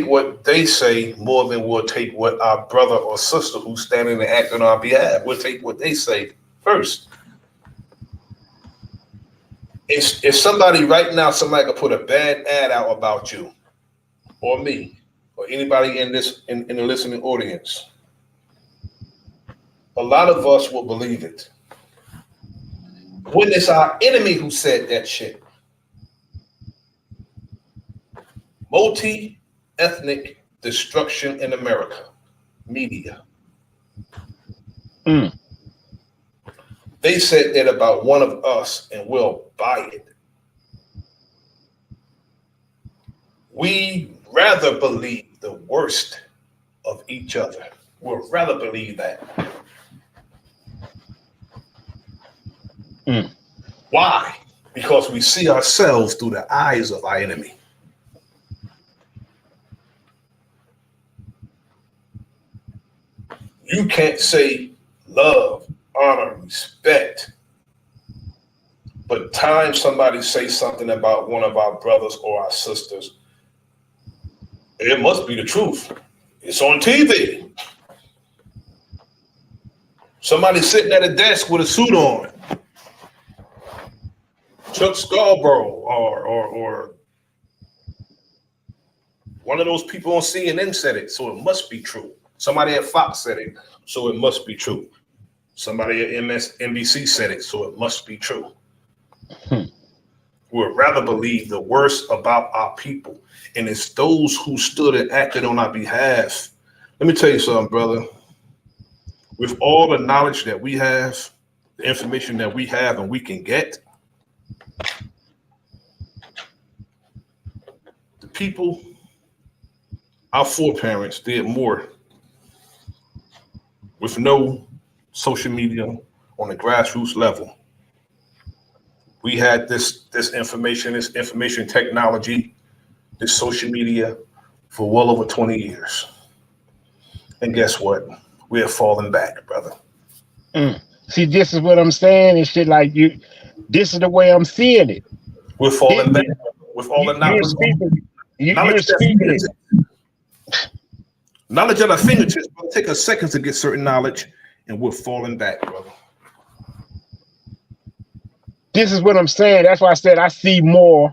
what they say more than we'll take what our brother or sister who's standing and acting on our behalf. We'll take what they say first. If somebody right now, somebody could put a bad ad out about you or me or anybody in the listening audience, a lot of us will believe it. When it's our enemy who said that shit. Multi-ethnic destruction in America. Media. They said that about one of us and we'll buy it. We rather believe the worst of each other. We'll rather believe that. Why? Because we see ourselves through the eyes of our enemy. You can't say love, honor, respect, but time somebody say something about one of our brothers or our sisters, it must be the truth. It's on TV. Somebody sitting at a desk with a suit on. Chuck Scarborough or one of those people on CNN said it, so it must be true. Somebody at Fox said it, so it must be true. Somebody at NBC said it, so it must be true. would rather believe the worst about our people. And it's those who stood and acted on our behalf. Let me tell you something, brother. With all the knowledge that we have, the information that we have and we can get, the people, our foreparents did more with no social media on the grassroots level. We had this information technology, this social media for well over 20 years. And guess what? We have fallen back, brother. See, this is what I'm saying and shit. Like this is the way I'm seeing it. We're falling back with all the knowledge. Knowledge at our fingertips will take us seconds to get certain knowledge, and we're falling back, brother. This is what I'm saying. That's why I said I see more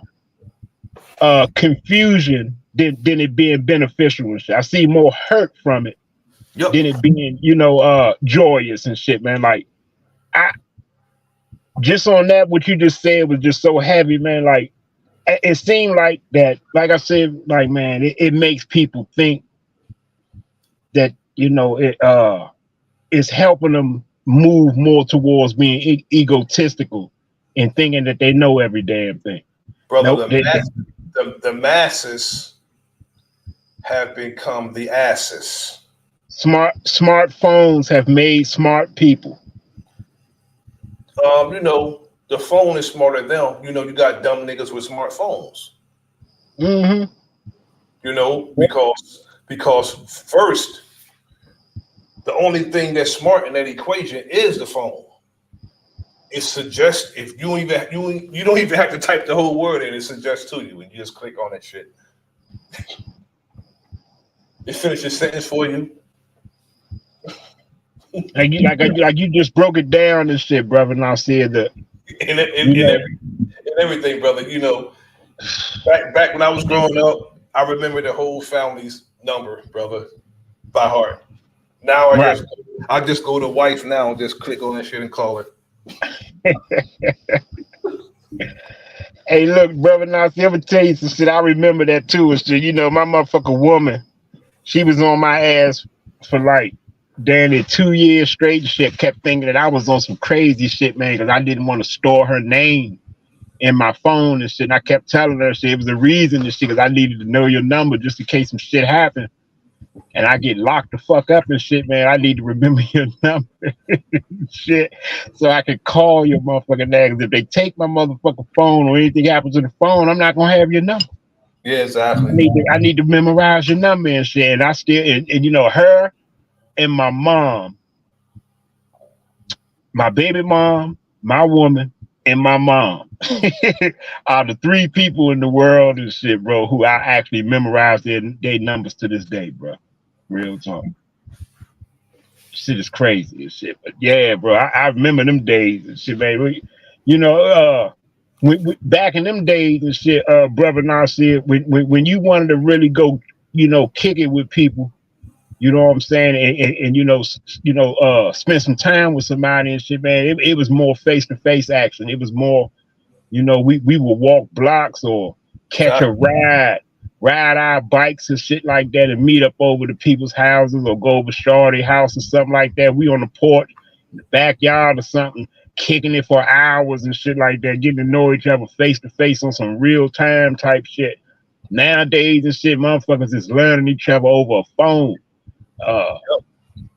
confusion than it being beneficial and shit. I see more hurt from it than it being, joyous and shit, man. Like, I just on that, what you just said was just so heavy, man. Like, it seemed like that, like I said, like, man, it makes people think that, it's helping them move more towards being egotistical and thinking that they know every damn thing. Brother, the masses have become the asses. Smartphones have made smart people. The phone is smarter than them. You got dumb niggas with smartphones. Mm-hmm. Because first, the only thing that's smart in that equation is the phone. It suggests if you don't even have to type the whole word in, it suggests to you, and you just click on that shit. It finishes the sentence for you. Like you just broke it down and shit, brother. And I said that. And everything, brother. Back when I was growing up, I remember the whole family's number, brother, by heart. Now I just go to wife now and just click on that shit and call it. Hey, look, brother, Nasir, ever tell you some shit? I remember that too. And shit, my motherfucking woman, she was on my ass for like damn it 2 years straight. And shit, kept thinking that I was on some crazy shit, man, because I didn't want to store her name in my phone and shit. And I kept telling her shit. It was a reason and shit, because I needed to know your number just in case some shit happened. And I get locked the fuck up and shit, man. I need to remember your number shit so I can call your motherfucking ass. If they take my motherfucking phone or anything happens to the phone, I'm not gonna have your number. Yeah, exactly. I need to memorize your number and shit. And I still and her and my mom, my baby mom, my woman, and my mom are the three people in the world and shit, bro, who I actually memorize their numbers to this day, bro. Real talk. Shit is crazy and shit. But yeah, bro, I remember them days and shit, man. Back in them days and shit, brother Nasir, when you wanted to really go, kick it with people, you know what I'm saying, and spend some time with somebody and shit, man. It was more face-to-face action. It was more, we would walk blocks or catch a ride our bikes and shit like that and meet up over to people's houses or go over shorty house or something like that. We on the porch, in the backyard or something, kicking it for hours and shit like that, getting to know each other face to face on some real time type shit. Nowadays and shit, motherfuckers is learning each other over a phone,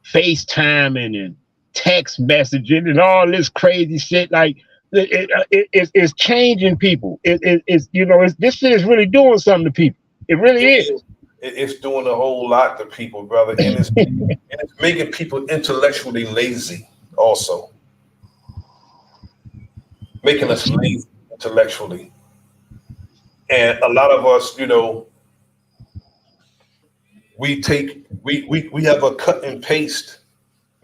FaceTiming and text messaging and all this crazy shit. Like it's changing people. This shit is really doing something to people. It really is. It's doing a whole lot to people, brother, and it's making people intellectually lazy. Also, making us lazy intellectually, and a lot of us, we have a cut and paste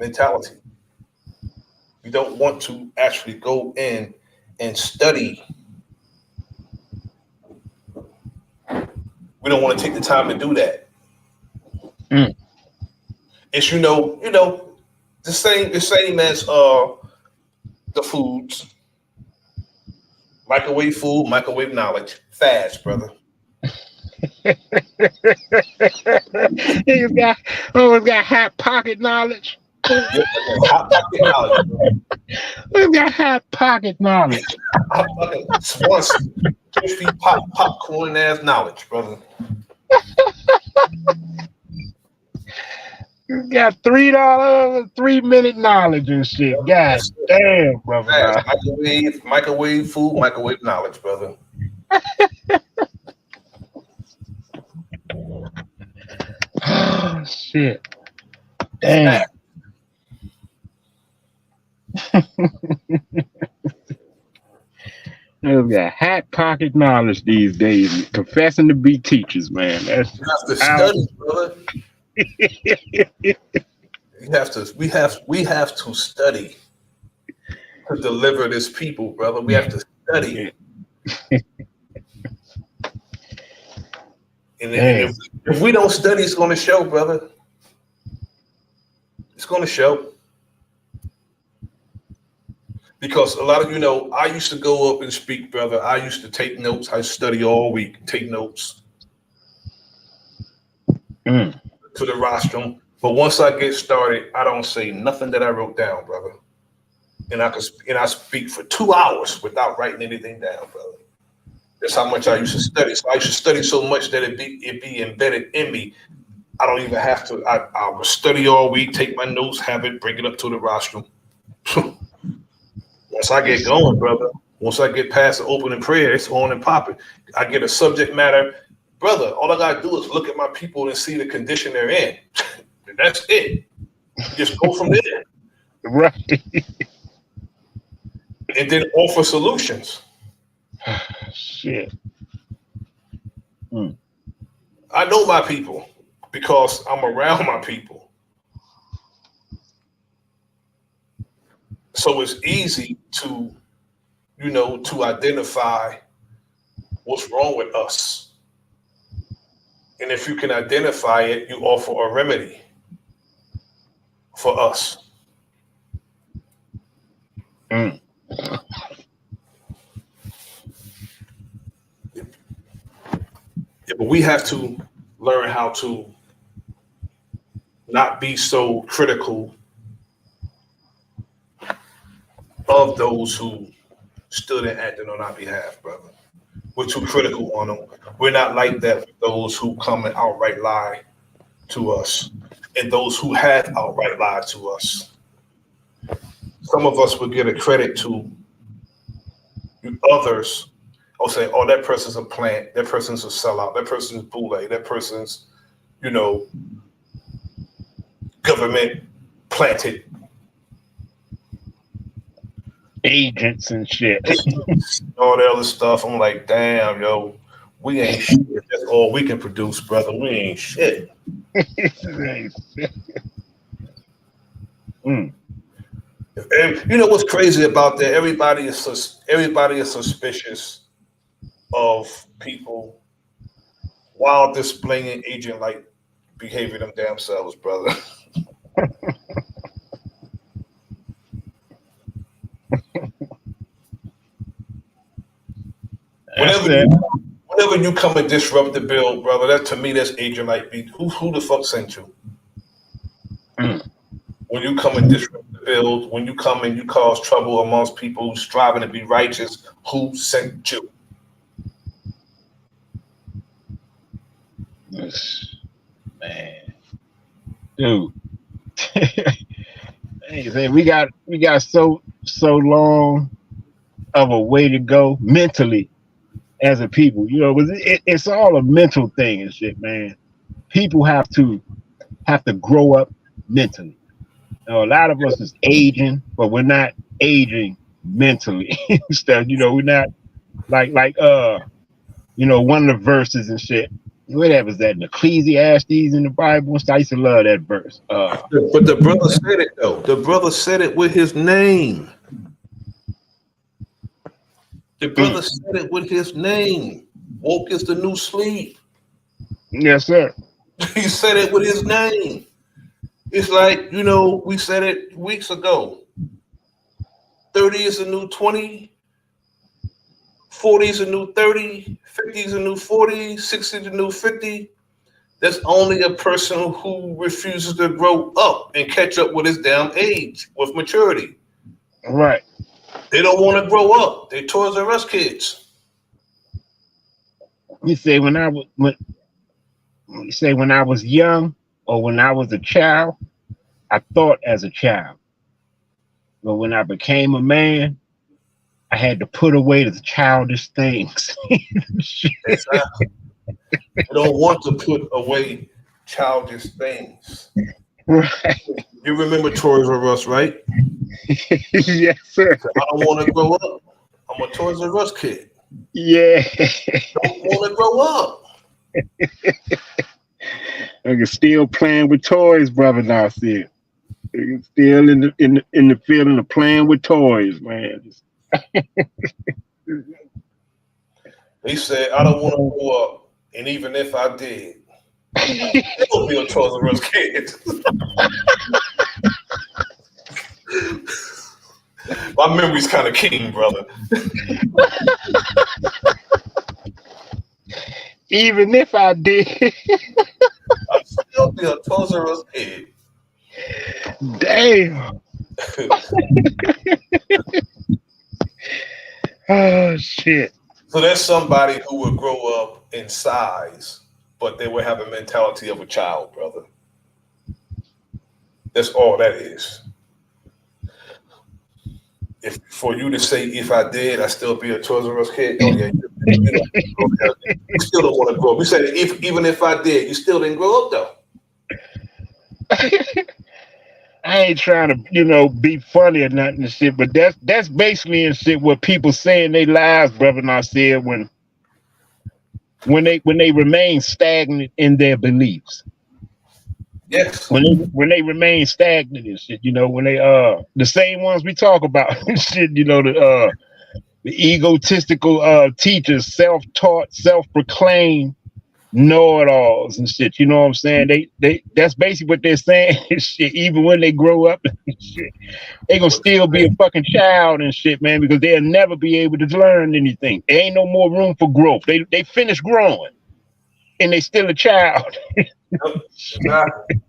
mentality. We don't want to actually go in and study. We don't want to take the time to do that. It's the same as the foods. Microwave food, microwave knowledge. Fast, brother. Niggas always got hot pocket knowledge. Hot pocket knowledge. Niggas got hot pocket knowledge. Hot pocket Swanson. Crispy popcorn ass knowledge, brother. You got $3, 3-minute knowledge and shit. God damn, brother. Fast. Microwave food, microwave knowledge, brother. Oh shit. Damn. They've got hot pocket knowledge these days, confessing to be teachers, man. That's you have to study, brother. We have to study to deliver this people, brother. We have to study. And if we don't study, it's going to show, brother. It's going to show. Because a lot of you know, I used to go up and speak, brother. I used to take notes. I study all week, take notes to the rostrum. But once I get started, I don't say nothing that I wrote down, brother. And I speak for 2 hours without writing anything down, brother. That's how much I used to study. So I used to study so much that it be embedded in me. I don't even have to. I would study all week, take my notes, have it, bring it up to the rostrum. Once I get going, brother, once I get past the opening prayer, it's on and popping. I get a subject matter. Brother, all I got to do is look at my people and see the condition they're in. And that's it. Just go from there. Right. And then offer solutions. Shit. I know my people because I'm around my people. So it's easy to, to identify what's wrong with us. And if you can identify it, you offer a remedy for us. Yeah, but we have to learn how to not be so critical of those who stood and acted on our behalf, brother. We're too critical on them. We're not like that with those who come and outright lie to us and those who have outright lied to us. Some of us would give a credit to others. I'll say, oh, that person's a plant, that person's a sellout, that person's boule, that person's, government planted agents and shit. All that other stuff. I'm like, damn, yo, we ain't shit. That's all we can produce, brother. We ain't shit. And you know what's crazy about that? Everybody is suspicious of people while displaying agent-like behavior them damn selves, brother. Whenever you come and disrupt the bill, brother, that to me that's agent-like. Who the fuck sent you? When you come and disrupt the bill, when you come and you cause trouble amongst people striving to be righteous, who sent you? Man, dude, man, we got so long of a way to go mentally as a people. It's all a mental thing and shit, man. People have to grow up mentally. A lot of us is aging, but we're not aging mentally. Stuff, we're not like one of the verses and shit. Whatever is that in Ecclesiastes in the Bible? I used to love that verse. But the brother said it though. The brother said it with his name. The brother said it with his name. Woke is the new sleep. Yes, sir. He said it with his name. It's like, we said it weeks ago. 30 is the new 20. 40 is a new 30, 50 is a new 40, 60 is a new 50. That's only a person who refuses to grow up and catch up with his damn age, with maturity. Right. They don't want to grow up. They're Toys R Us kids. You say when I was young or when I was a child, I thought as a child. But when I became a man, I had to put away the childish things. Exactly. They don't want to put away childish things. Right. You remember Toys R Us, right? Yes, sir. I don't want to grow up. I'm a Toys R Us kid. Yeah. Don't want to grow up. I'm still playing with toys, Bro.Nasir. Still in the feeling of playing with toys, man. He said, I don't want to grow up. And even if I did, it'll be a Toys R Us kid. My memory's kind of keen, brother. Even if I did. I'd still be a Toys R Us kid. Damn. Oh, shit. So there's somebody who would grow up in size, but they would have a mentality of a child, brother. That's all that is. If for you to say, if I did, I'd still be a Toys R Us kid. Oh yeah, you still don't want to grow up. We said even if I did, you still didn't grow up though. I ain't trying to, be funny or nothing and shit, but that's basically and shit what people say in their lives, Bro.Nasir, when they remain stagnant in their beliefs. Yes. When they remain stagnant and shit, when they the same ones we talk about and shit, the egotistical teachers, self-taught, self-proclaimed know-it-alls and shit. You know what I'm saying? They that's basically what they're saying. Shit, even when they grow up and shit, they gonna still be a fucking child and shit, man, because they'll never be able to learn anything. There ain't no more room for growth. They finish growing and they still a child. Exactly.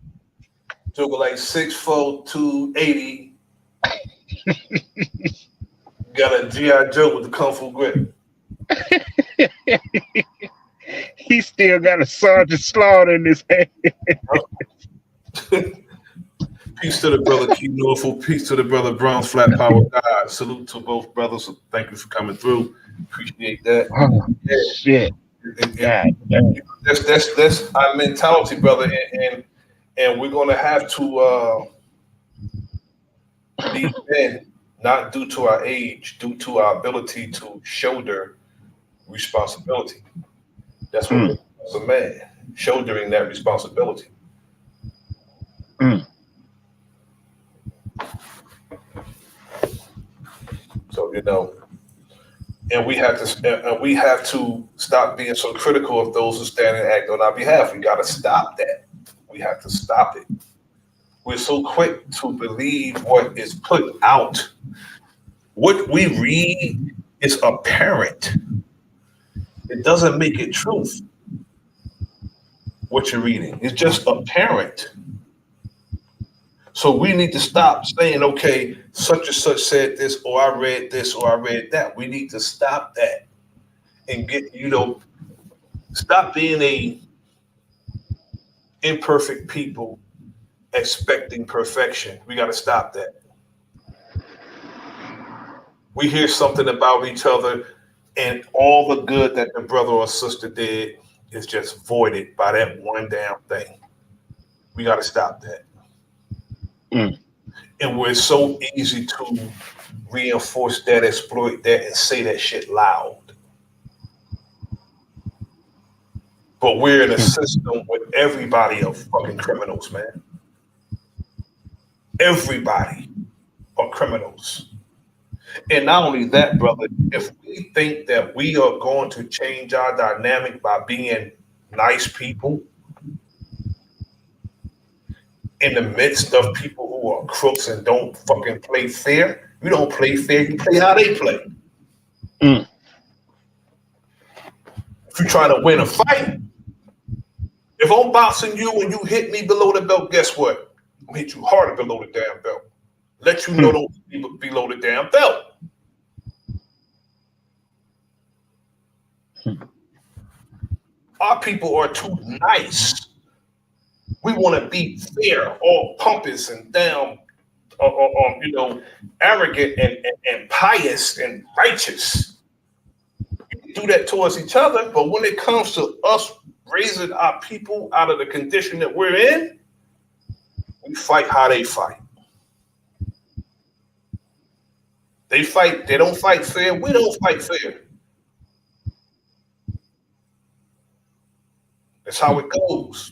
Took like 6'4", 280. Got a G.I. Joe with the Kung Fu grip. He still got a Sergeant Slaughter in his hand. Peace to the brother Key Norfolk. Peace to the brother Brown's Flat Power God. Salute to both brothers. Thank you for coming through. Appreciate that. Oh, shit. That's our mentality, brother, and we're gonna have to be men, not due to our age, due to our ability to shoulder responsibility. That's what makes us a man, shouldering that responsibility. So and we have to stop being so critical of those who stand and act on our behalf. We got to stop that. We have to stop it. We're so quick to believe what is put out. What we read is apparent. It doesn't make it truth. What you're reading is just apparent. So we need to stop saying, okay, such and such said this, or I read this, or I read that. We need to stop that and get, stop being a imperfect people expecting perfection. We got to stop that. We hear something about each other, and all the good that the brother or sister did is just voided by that one damn thing. We got to stop that. And we're so easy to reinforce that, exploit that, and say that shit loud. But we're in a system with everybody are fucking criminals, man. Everybody are criminals. And not only that, brother, if we think that we are going to change our dynamic by being nice people in the midst of people who are crooks and don't fucking play fair, you don't play fair, you play how they play. If you're trying to win a fight, if I'm boxing you and you hit me below the belt, guess what? I'm gonna hit you harder below the damn belt. Let you know don't hit me below the damn belt. Our people are too nice. We want to be fair, all pompous and down, arrogant and pious and righteous. We do that towards each other, but when it comes to us raising our people out of the condition that we're in, we fight how they fight. They fight. They don't fight fair. We don't fight fair. That's how it goes.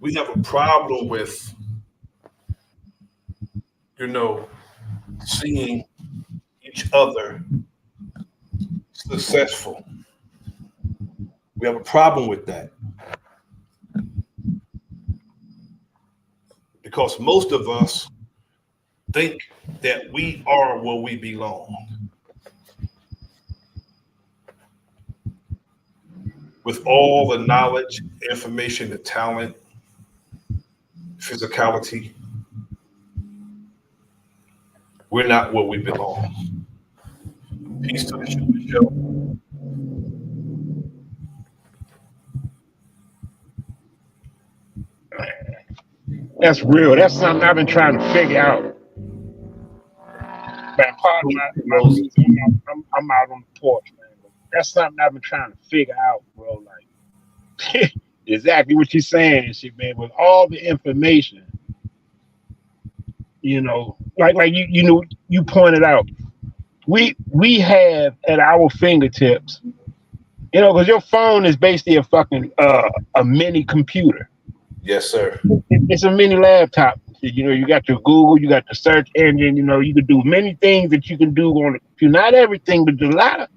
We have a problem with, seeing each other successful. We have a problem with that. Because most of us think that we are where we belong. With all the knowledge, information, the talent, physicality, we're not where we belong. Peace to the show. That's real. That's something I've been trying to figure out. Man, pardon my reason. I'm out on the porch, man. But that's something I've been trying to figure out, bro. Like exactly what you're saying and shit, man. With all the information, like you pointed out, we have at our fingertips, because your phone is basically a fucking a mini computer. Yes, sir. It's a mini laptop. You got your Google, you got the search engine. You can do many things that you can do on the computer. Not everything, but a lot of.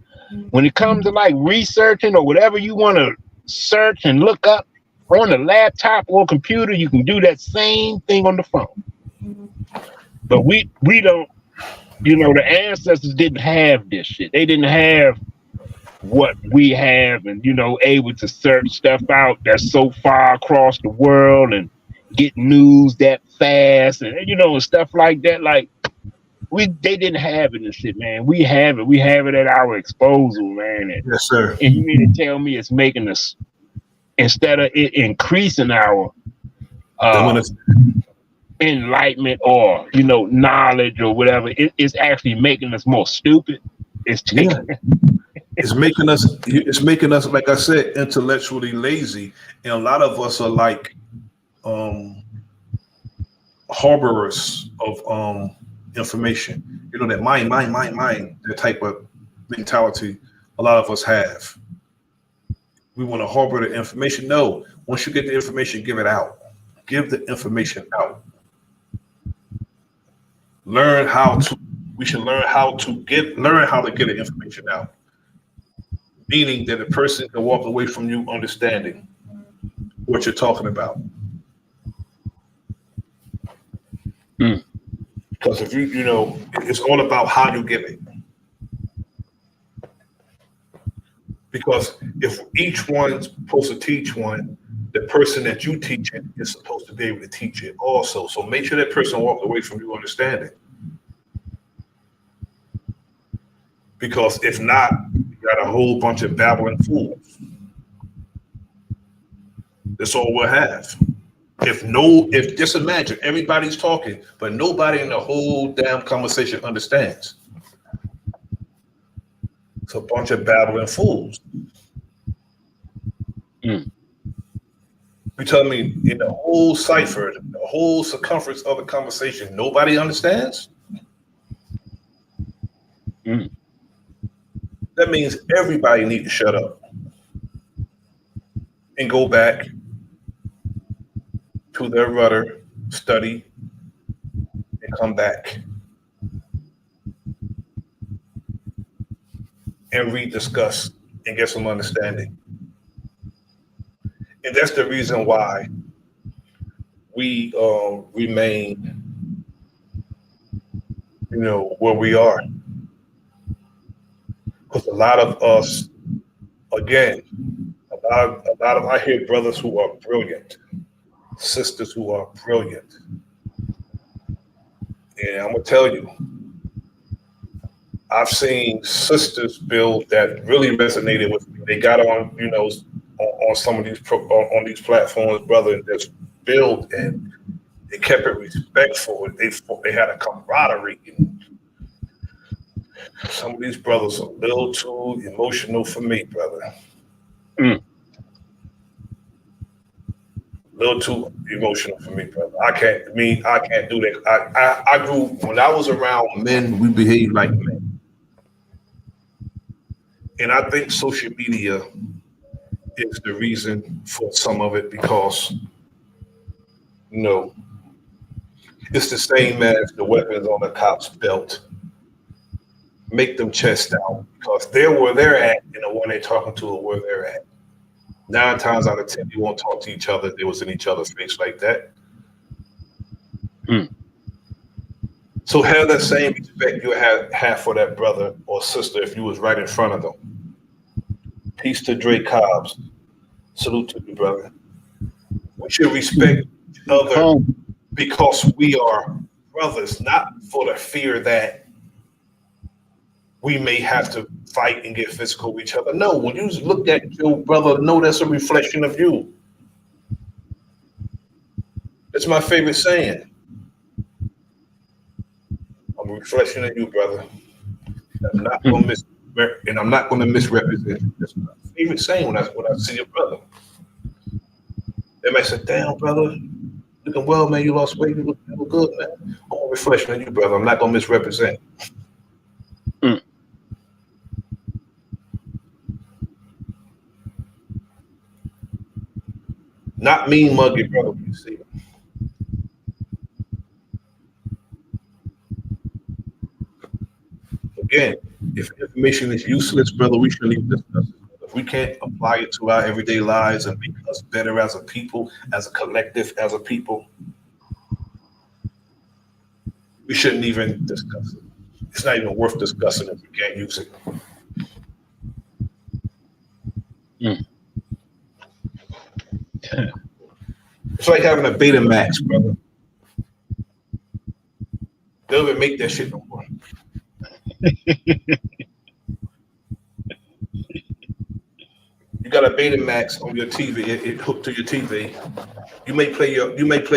When it comes to like researching or whatever you want to search and look up on a laptop or computer, you can do that same thing on the phone. But we don't. The ancestors didn't have this shit. They didn't have what we have, and able to search stuff out that's so far across the world and get news that fast and stuff like that. Like they didn't have it and shit, man. We have it. We have it at our disposal, man. Yes, sir. And you mean to tell me it's making us, instead of it increasing our enlightenment or knowledge or whatever, it's actually making us more stupid. It's making us, like I said, intellectually lazy, and a lot of us are like harborers of information. That mind, that type of mentality a lot of us have. We want to harbor the information. No, once you get the information, give it out. Give the information out. We should learn how to get the information out. Meaning that a person can walk away from you understanding what you're talking about. Because if it's all about how you give it. Because if each one's supposed to teach one, the person that you teach it is supposed to be able to teach it also. So make sure that person walks away from you understanding. Because if not, you got a whole bunch of babbling fools. That's all we'll have. If just imagine everybody's talking, but nobody in the whole damn conversation understands. It's a bunch of babbling fools. You tell me in the whole cipher, the whole circumference of the conversation, nobody understands? That means everybody needs to shut up and go back to their rudder, study, and come back and rediscuss and get some understanding. And that's the reason why we remain, where we are. Because a lot of us, again, a lot of I hear brothers who are brilliant, sisters who are brilliant. And I'm gonna tell you, I've seen sisters build that really resonated with me. They got on, on some of these on these platforms, brother, and just build, and they kept it respectful. They had a camaraderie. Some of these brothers are a little too emotional for me, brother. A little too emotional for me, brother. I can't do that. I grew, when I was around men, we behaved like men. And I think social media is the reason for some of it, because, it's the same as the weapons on the cop's belt. Make them chest out, because they're where they're at, and the one they're talking to are where they're at. 9 times out of 10, you won't talk to each other. They was in each other's face like that. So have that same respect you have for that brother or sister if you was right in front of them. Peace to Dre Cobbs. Salute to you, brother. We should respect each other because we are brothers, not for the fear that we may have to fight and get physical with each other. No, when you look at your brother, know that's a reflection of you. It's my favorite saying. I'm a reflection of you, brother. I'm not going to misrepresent you. That's my favorite saying when I see your brother. They might say, "Damn, brother, looking well, man. You lost weight. You look good, man." I'm a reflection of you, brother. I'm not going to misrepresent. Not mean muggy, brother. You see. Again, if information is useless, brother, we shouldn't even discuss it. If we can't apply it to our everyday lives and make us better as a people, as a collective, as a people, we shouldn't even discuss it. It's not even worth discussing if we can't use it. It's like having a Betamax, brother. They don't even make that shit no more. You got a Betamax on your TV. It hooked to your TV. You may play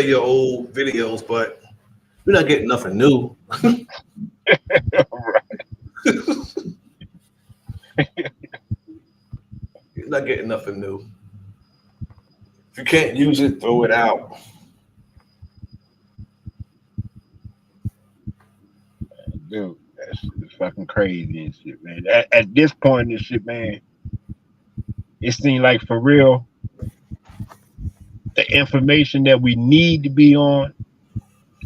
your old videos, but you're not getting nothing new. You're not getting nothing new. If you can't use it, throw it out. Dude, that's fucking crazy and shit, man. At this point in this shit, man, it seems like for real, the information that we need to be on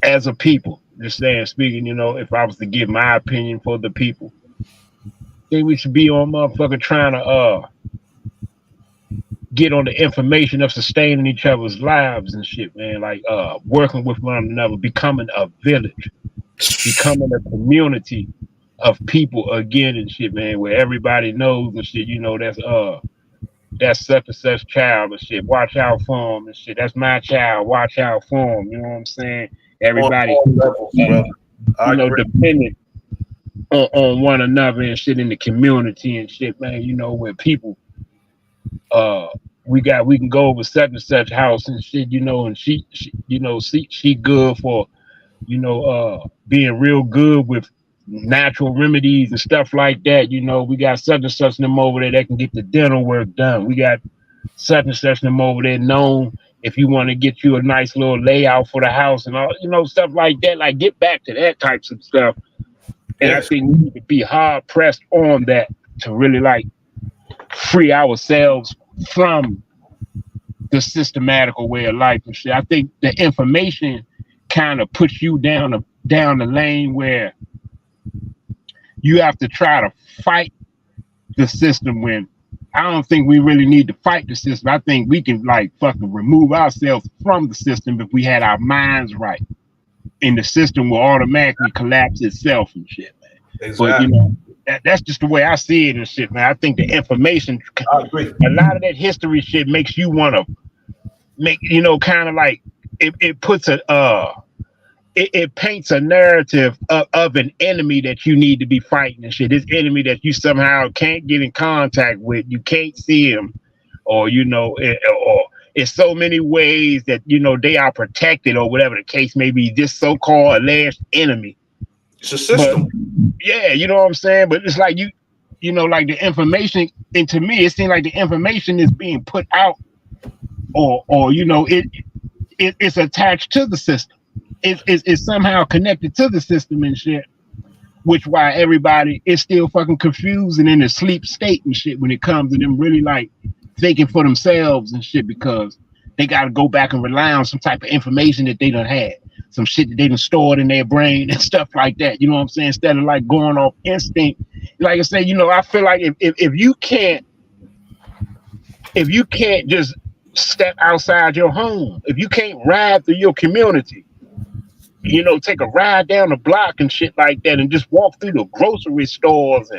as a people, just saying, speaking, if I was to give my opinion for the people, I think we should be on motherfucker trying to get on the information of sustaining each other's lives and shit, man. Like working with one another, becoming a village, becoming a community of people again and shit, man, where everybody knows and shit, that's such and such child and shit. Watch out for him and shit. That's my child. Watch out for him. You know what I'm saying? Everybody, levels, dependent on one another and shit in the community and shit, man. Where people, we can go over such and such house and shit, and she good for, being real good with natural remedies and stuff like that. We got such and such them over there that can get the dental work done. We got such and such them over there known if you want to get you a nice little layout for the house and all, stuff like that. Like, get back to that types of stuff. And I think we need to be hard pressed on that to really like free ourselves from the systematical way of life and shit. I think the information kind of puts you down the lane where you have to try to fight the system when I don't think we really need to fight the system. I think we can like fucking remove ourselves from the system if we had our minds right, and the system will automatically collapse itself and shit, man. But you Exactly. know, that's just the way I see it and shit, man. I think the information, I agree. a lot of that history shit makes you want to make, you know, kind of like it puts it paints a narrative of an enemy that you need to be fighting and shit. This enemy that you somehow can't get in contact with, you can't see him, or you know, or it's so many ways that you know they are protected or whatever the case may be. This so-called alleged enemy. It's a system. But, yeah, you know what I'm saying. But it's like you know, like the information. And to me, it seems like the information is being put out, or you know, it's attached to the system. It's somehow connected to the system and shit, which why everybody is still fucking confused and in a sleep state and shit when it comes to them really like thinking for themselves and shit, because they got to go back and rely on some type of information that they done had, some shit that they done stored in their brain and stuff like that. You know what I'm saying? Instead of like going off instinct, like I say, you know, I feel like if you can't just step outside your home, if you can't ride through your community, you know, take a ride down the block and shit like that, and just walk through the grocery stores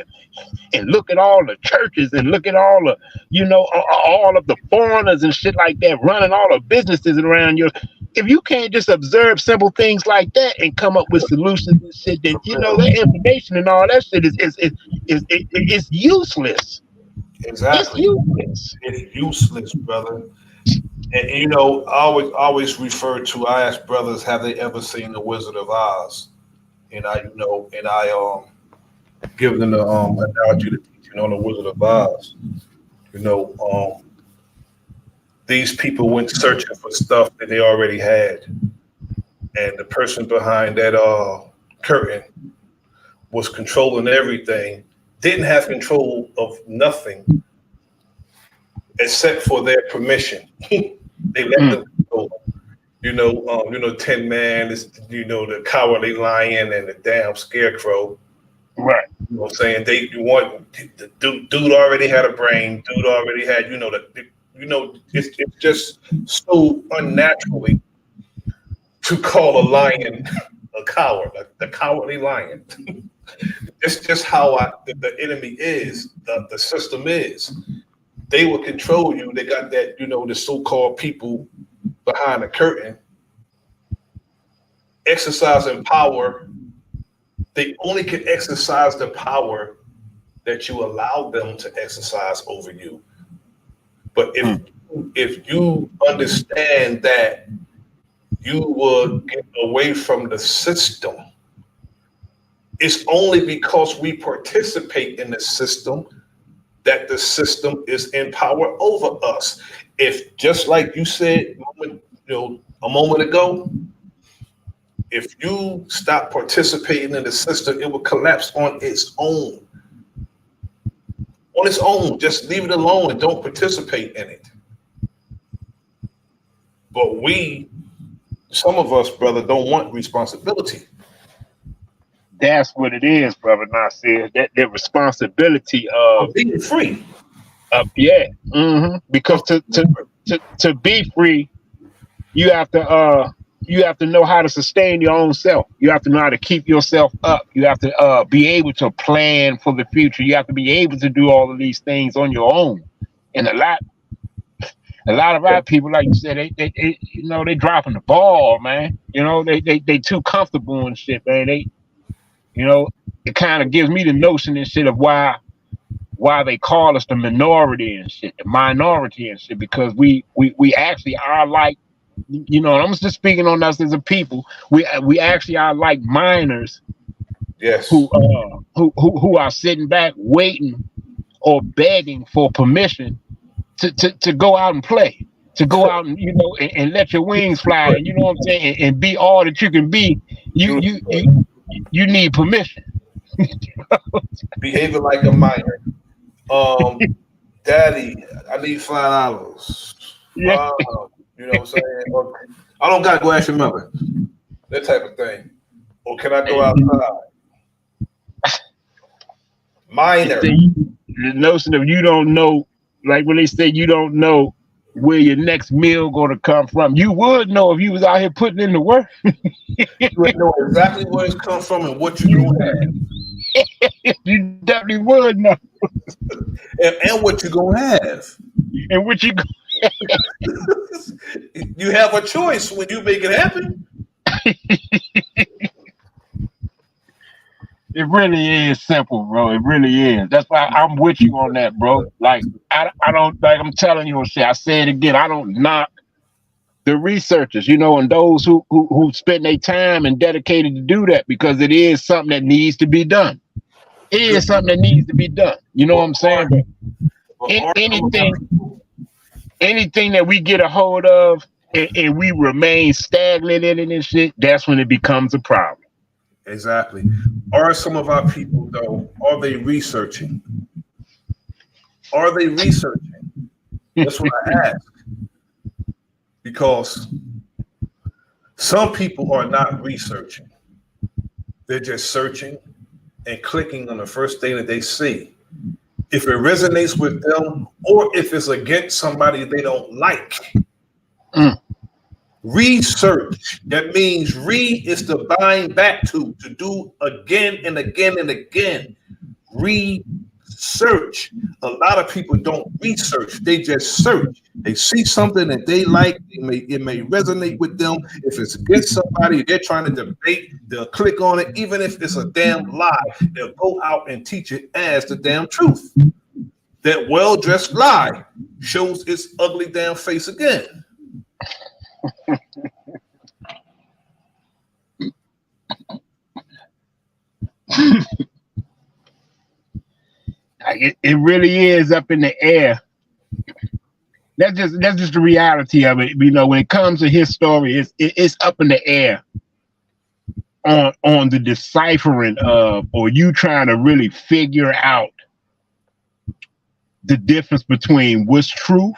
and look at all the churches and look at all the, you know, all of the foreigners and shit like that running all the businesses around you. If you can't just observe simple things like that and come up with solutions and shit, then you know that information and all that shit is useless. Exactly. It's useless. It's useless, brother. And you know, I always refer to. I ask brothers, have they ever seen The Wizard of Oz? And I give them the analogy to teaching on The Wizard of Oz. You know, these people went searching for stuff that they already had, and the person behind that curtain was controlling everything. Didn't have control of nothing except for their permission. They let them go. You know, Tin Man is, you know, the cowardly lion and the damn scarecrow. Right. You know what I'm saying? The dude already had a brain. Dude already had, it's just so unnaturally to call a lion a coward, like the cowardly lion. It's just how the enemy is, the system is. They will control you. They got that, you know, the so-called people behind the curtain exercising power. They only can exercise the power that you allow them to exercise over you. But if you understand that you will get away from the system, it's only because we participate in the system that the system is in power over us. If, just like you said a moment ago, if you stop participating in the system, it will collapse on its own. On its own, just leave it alone and don't participate in it. But some of us, brother, don't want responsibility. That's what it is, brother Nasir. That responsibility of being free. Yeah. Mm-hmm. Because to be free, you have to know how to sustain your own self. You have to know how to keep yourself up. You have to be able to plan for the future. You have to be able to do all of these things on your own. And a lot of our people, like you said, they you know, they dropping the ball, man. You know, they too comfortable and shit, man. You know, it kind of gives me the notion and shit of why they call us the minority and shit, the minority and shit, because we actually are like, you know, I'm just speaking on us as a people. We actually are like minors, yes, who are sitting back waiting or begging for permission to go out and play, to go out and, you know, and let your wings fly, and you know what I'm saying, and be all that you can be. You need permission. Behaving like a minor. Daddy, I need $5. Yeah. You know what I'm saying? Or, I don't gotta go ask your mother. That type of thing. Or can I go outside? Minor. The notion of you don't know like when they say you don't know where your next meal gonna come from, you would know if you was out here putting in the work. You would know exactly where it's come from and what you're gonna have. You definitely would know. And what you're gonna have. And what you You have a choice when you make it happen. It really is simple, bro. It really is. That's why I'm with you on that, bro. Like I don't, like I'm telling you, I say it again. I don't knock the researchers, you know, and those who spend their time and dedicated to do that, because it is something that needs to be done. It is something that needs to be done. You know what I'm saying? But anything that we get a hold of and we remain stagnant in it and shit, that's when it becomes a problem. Exactly. Are some of our people, though, are they researching? Are they researching? That's what I ask. Because some people are not researching. They're just searching and clicking on the first thing that they see. If it resonates with them or if it's against somebody they don't like. Research. That means read is to bind back to do again and again and again. Research. A lot of people don't research. They just search. They see something that they like. It may resonate with them. If it's against somebody they're trying to debate, they'll click on it. Even if it's a damn lie, they'll go out and teach it as the damn truth. That well-dressed lie shows its ugly damn face again. It really is up in the air. That's just the reality of it. You know, when it comes to his story, it's up in the air on the deciphering of, or you trying to really figure out the difference between what's truth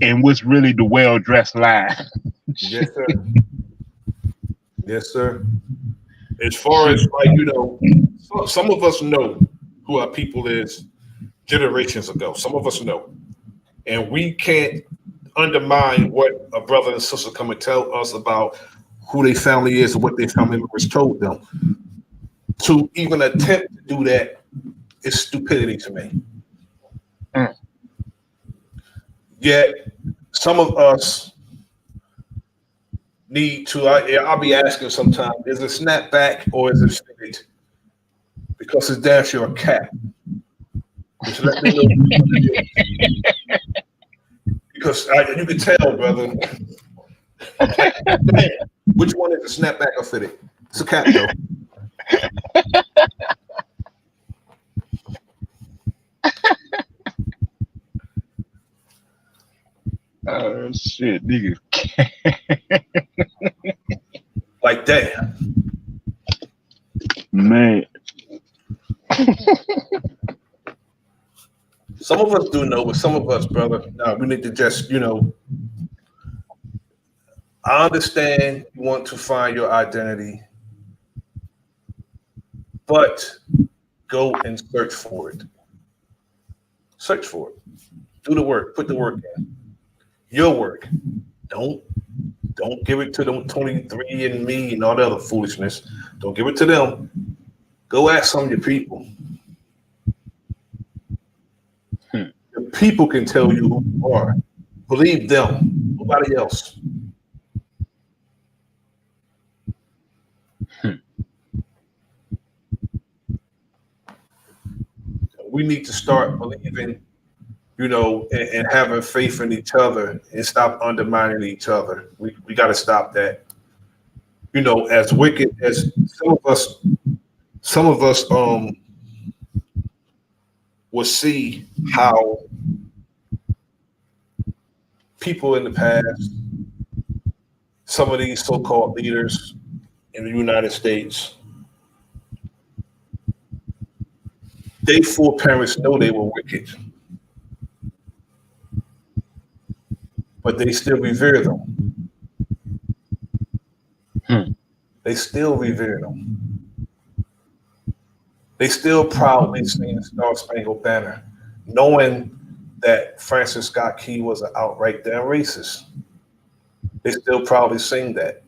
and what's really the well-dressed lie. Yes, sir. Yes, sir. As far as, like, you know, some of us know who our people is generations ago. Some of us know. And we can't undermine what a brother and sister come and tell us about who their family is and what their family members told them. To even attempt to do that is stupidity to me. Yet, some of us need to, I'll be asking sometimes, is it snapback or is it straight? Because it's damn sure a cap. Just let me know. Because you can tell, brother. Which one is a snapback or fitted? It's a cap, though. Oh shit, nigga. Like that. Man. Some of us do know, but some of us, brother, we need to just, you know, I understand you want to find your identity, but go and search for it. Search for it. Do the work. Put the work in. Your work. Don't give it to them 23 and me and all the other foolishness. Don't give it to them. Go ask some of your people. The people can tell you who you are. Believe them. Nobody else. We need to start believing, you know, and having faith in each other and stop undermining each other. We got to stop that. You know, as wicked as some of us will see how people in the past, some of these so-called leaders in the United States, they foreparents know they were wicked, but they still revere them. They still revere them. They still proudly sing the Star Spangled Banner, knowing that Francis Scott Key was an outright damn racist. They still probably sing that.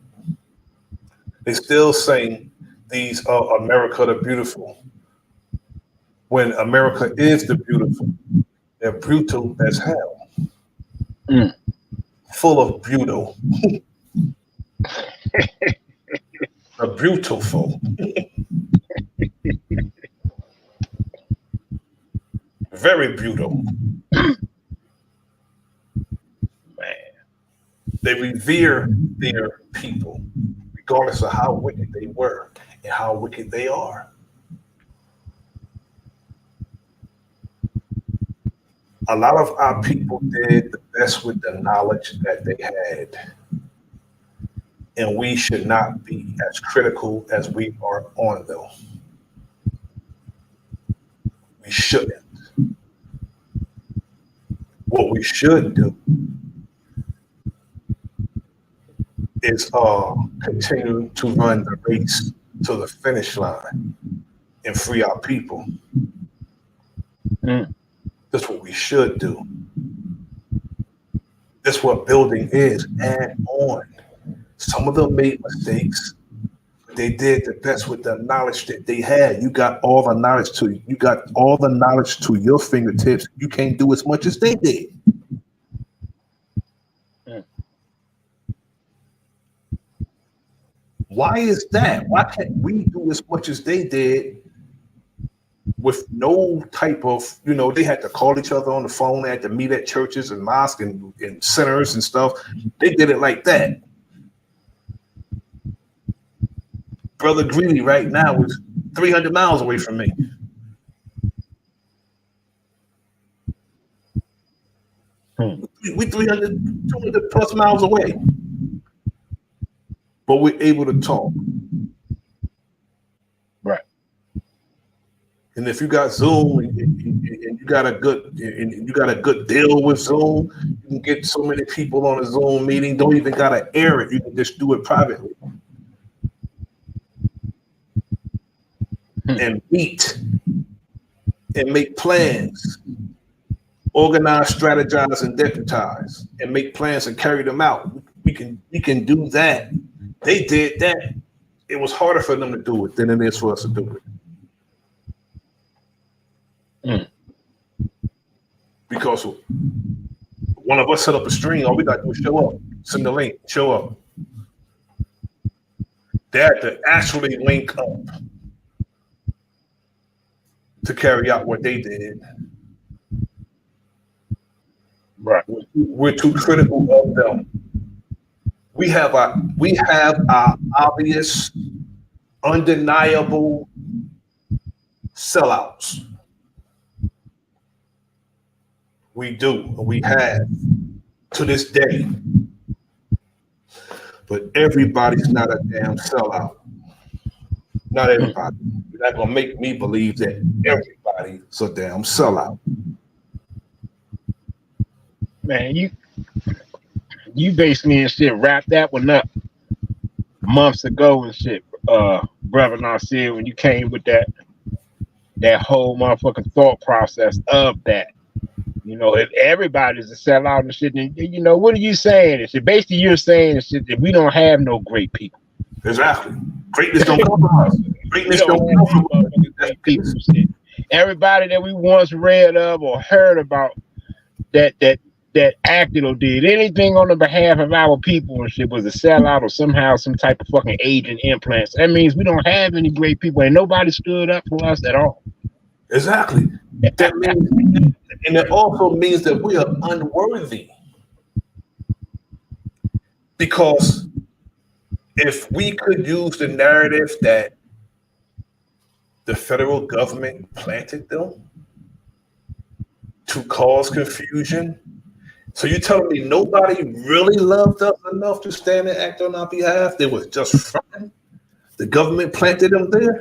They still sing these America the Beautiful. When America is the beautiful, they're brutal as hell. Full of brutal. A beautiful. Very brutal. Man. They revere their people, regardless of how wicked they were and how wicked they are. A lot of our people did the best with the knowledge that they had. And we should not be as critical as we are on them. We shouldn't. What we should do is continue to run the race to the finish line and free our people. That's what we should do. That's what building is, and on. Some of them made mistakes, but they did the best with the knowledge that they had. You got all the knowledge to your fingertips. You can't do as much as they did. Why is that? Why can't we do as much as they did with no type of, they had to call each other on the phone, they had to meet at churches and mosques and centers and stuff. They did it like that. Brother Greedy right now is 300 miles away from me. We 200 plus miles away. But we're able to talk. Right. And if you got Zoom and you got a good deal with Zoom, you can get so many people on a Zoom meeting. Don't even gotta air it. You can just do it privately. And meet and make plans, organize, strategize, and deputize, and make plans and carry them out. We can do that. They did that. It was harder for them to do it than it is for us to do it. Because one of us set up a stream, all we got to do is show up, send the link, show up. They had to actually link up to carry out what they did. Right. We're too critical of them. We have our obvious, undeniable sellouts. We do, and we have to this day. But everybody's not a damn sellout. Not everybody. You're not gonna make me believe that everybody's a damn sellout. Man, you basically and shit wrapped that one up months ago and shit, brother Nasir, when you came with that whole motherfucking thought process of that. If everybody's a sellout and shit, then what are you saying? And shit, basically you're saying and shit that we don't have no great people. Exactly. Greatness don't come from us. Greatness don't come from great people. Shit. Everybody that we once read of or heard about that acted or did anything on the behalf of our people and shit was a sellout or somehow some type of fucking agent implants. That means we don't have any great people and nobody stood up for us at all. Exactly. That means, and it also means that we are unworthy. Because if we could use the narrative that the federal government planted them to cause confusion, so you're telling me nobody really loved us enough to stand and act on our behalf? They was just fronting. The government planted them there.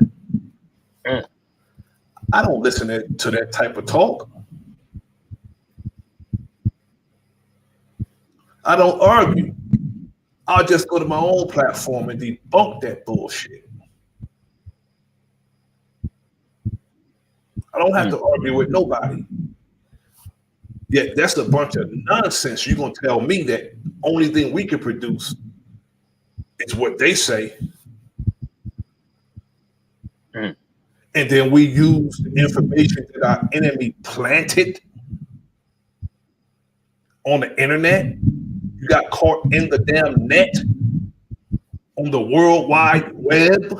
I don't listen to that type of talk. I don't argue. I'll just go to my own platform and debunk that bullshit. I don't have to argue with nobody. Yet that's a bunch of nonsense. You're gonna tell me that only thing we can produce is what they say. And then we use the information that our enemy planted on the internet. You got caught in the damn net on the World Wide Web.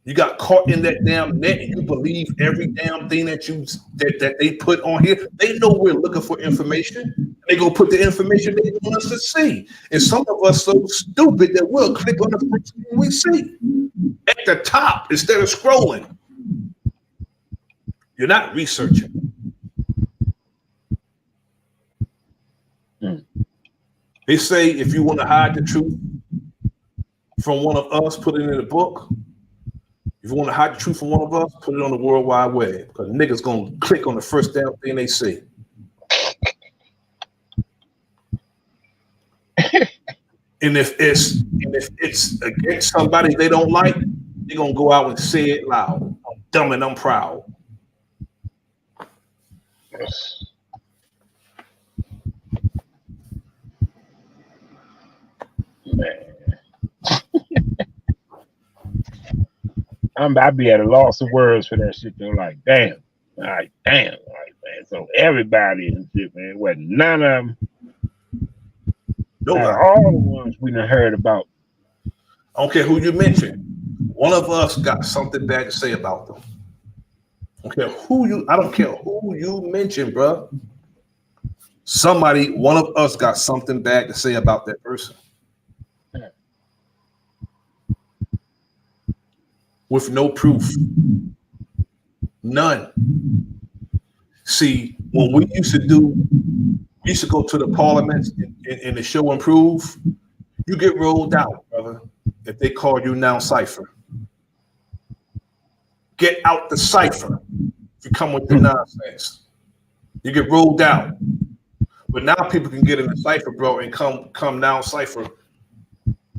You got caught in that damn net and you believe every damn thing that they put on here. They know we're looking for information. They gonna put the information they want us to see. And some of us so stupid that we'll click on the first thing we see at the top instead of scrolling. You're not researching. They say if you want to hide the truth from one of us, put it in a book. If you want to hide the truth from one of us, put it on the World Wide Web, because niggas gonna click on the first damn thing they see. And if it's against somebody they don't like, they're gonna go out and say it loud. I'm dumb and I'm proud. Man. I'd be at a loss of words for that shit though. Like, damn. Like, damn. Like, man. So everybody and shit, man. Wasn't none of them. Nobody. All the ones we done heard about. I don't care who you mention. One of us got something bad to say about them. I don't care who you mention, bro. One of us got something bad to say about that person. With no proof. None. See, when we used to go to the parliaments and the show and prove, you get rolled out, brother, if they call you now cipher. Get out the cipher if you come with the nonsense. You get rolled out. But now people can get in the cipher, bro, and come now cipher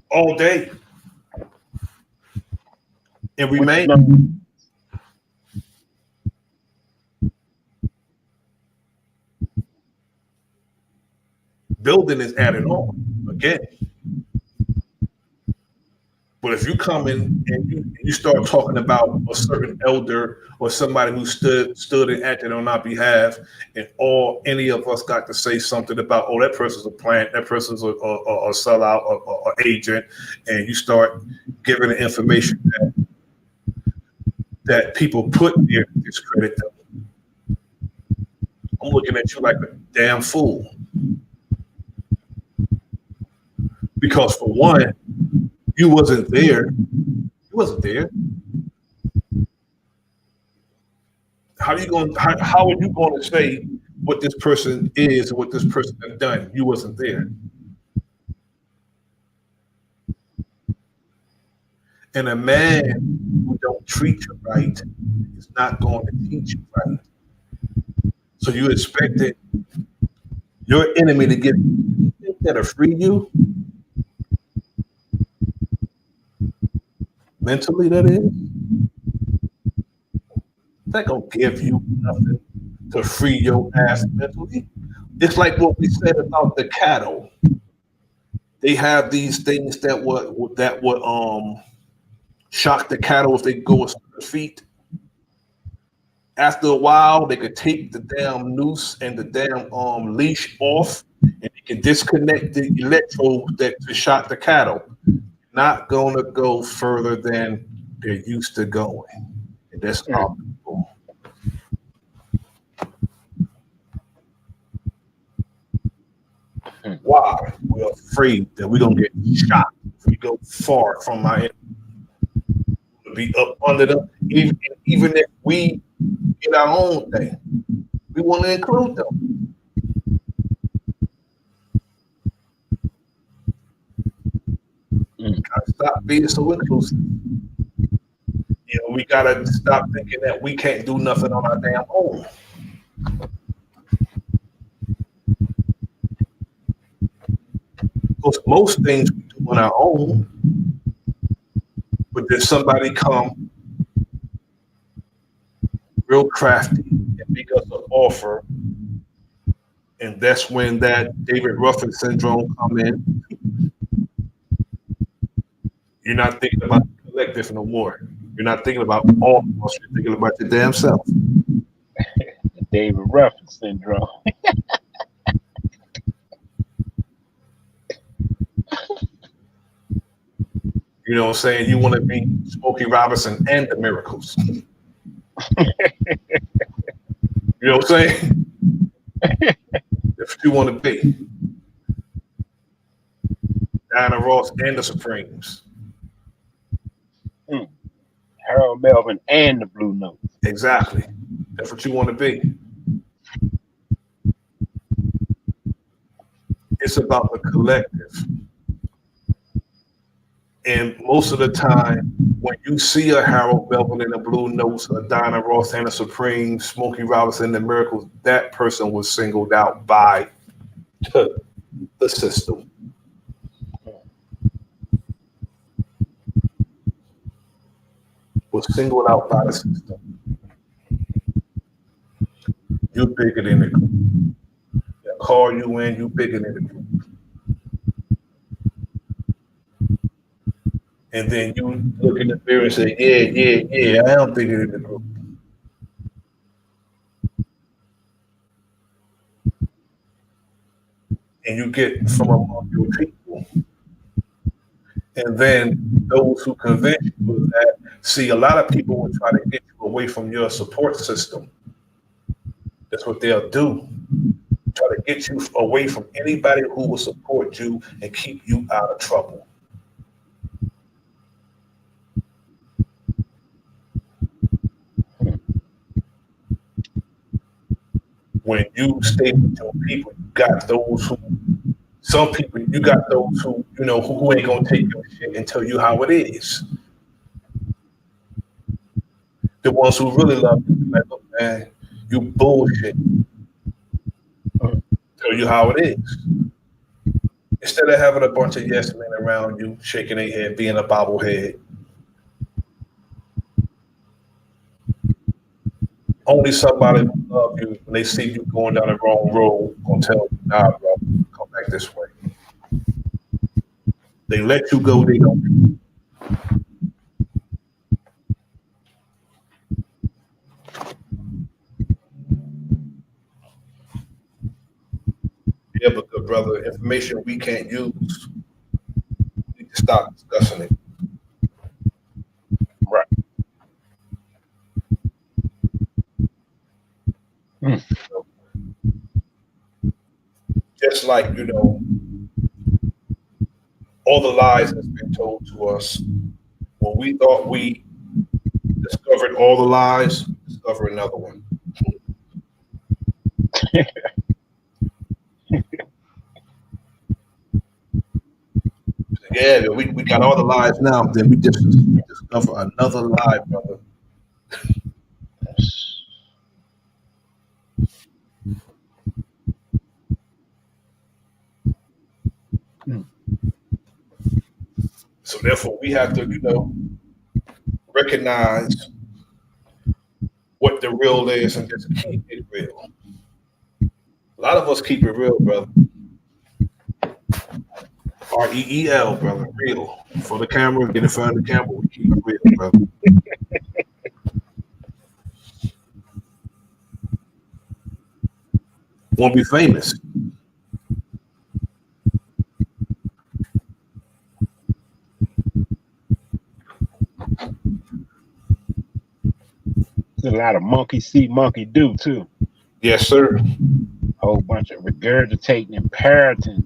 all day. And remain. Building is added on again. But if you come in and you start talking about a certain elder or somebody who stood and acted on our behalf, and any of us got to say something about, oh, that person's a plant, that person's a sellout or agent, and you start giving the information that people put there to discredit them, I'm looking at you like a damn fool. Because for one, you wasn't there. You wasn't there. How are you going to say what this person is or what this person has done? You wasn't there. And a man who don't treat you right is not going to teach you right. So you expected your enemy to give you that'll free you? Mentally, that is. That gonna give you nothing to free your ass mentally. It's like what we said about the cattle. They have these things that would shock the cattle if they go a certain feet. After a while, they could take the damn noose and the damn leash off, and they can disconnect the electrodes that shock the cattle. Not gonna go further than they're used to going. And that's our people. Why? We're afraid that we're gonna get shot if we go far from our enemy. We'll be up under them. Even if we get our own thing, we want to include them. Gotta stop being so inclusive. You know, we gotta stop thinking that we can't do nothing on our damn own. Because most things we do on our own, but then somebody come real crafty and make us an offer. And that's when that David Ruffin syndrome come in. You're not thinking about the collective no more. You're not thinking about all of us. You're thinking about your damn self. The David Ruffin syndrome. You know what I'm saying? You want to be Smokey Robinson and the Miracles. You know what I'm saying? That's what you want to be. Diana Ross and the Supremes. Harold Melvin and the Blue Notes. Exactly. That's what you want to be. It's about the collective. And most of the time, when you see a Harold Melvin and the Blue Notes, a Diana Ross and the Supremes, Smokey Robinson and the Miracles, that person was singled out by the system. Was singled out by the system. You're bigger than the group. They call you in, you bigger than the group. And then you look in the mirror and say, yeah, I am bigger than the group. And you get from among your people. And then those who convince you of that, see, a lot of people will try to get you away from your support system. That's what they'll do. Try to get you away from anybody who will support you and keep you out of trouble. When you stay with your people, you got those who, some people, you got those who, you know, who ain't gonna take your shit and tell you how it is. The ones who really love you, like, look, man, you bullshit. Tell you how it is. Instead of having a bunch of yes men around you, shaking their head, being a bobblehead. Only somebody who love you when they see you going down the wrong road gonna tell you, nah, bro, come back this way. They let you go, they don't. Yeah, but good brother, information we can't use. We need to stop discussing it. Right. Just like, you know, all the lies that's been told to us, when we thought we discovered all the lies, discover another one. Yeah, we got all the lies now, then we just discover another lie, brother. So therefore, we have to, you know, recognize what the real is and just keep it real. A lot of us keep it real, brother. REEL, brother, real. For the camera, get in front of the camera, we keep it real, brother. Want to be famous. There's a lot of monkey see, monkey do too. Yes, sir. A whole bunch of regurgitating and parroting.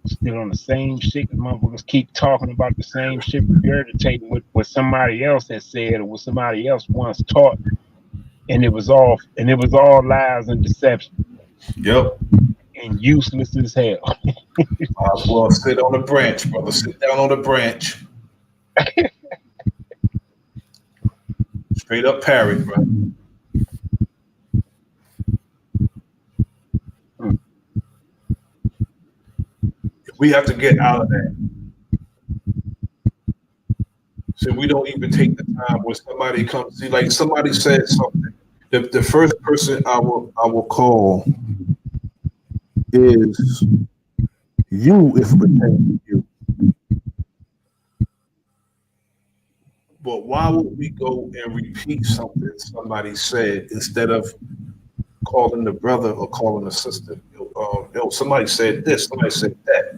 Still on the same shit. The motherfuckers keep talking about the same shit, regurgitating what somebody else has said or what somebody else once taught, and it was all lies and deception. Yep. And useless as hell. Well, sit on the branch, brother. Sit down on the branch. Straight up parry, bro. We have to get out of that. So we don't even take the time when somebody comes. See, like somebody said something. The first person I will call is you if it pertains to you. But why would we go and repeat something somebody said instead of calling the brother or calling the sister? Somebody said this, somebody said that,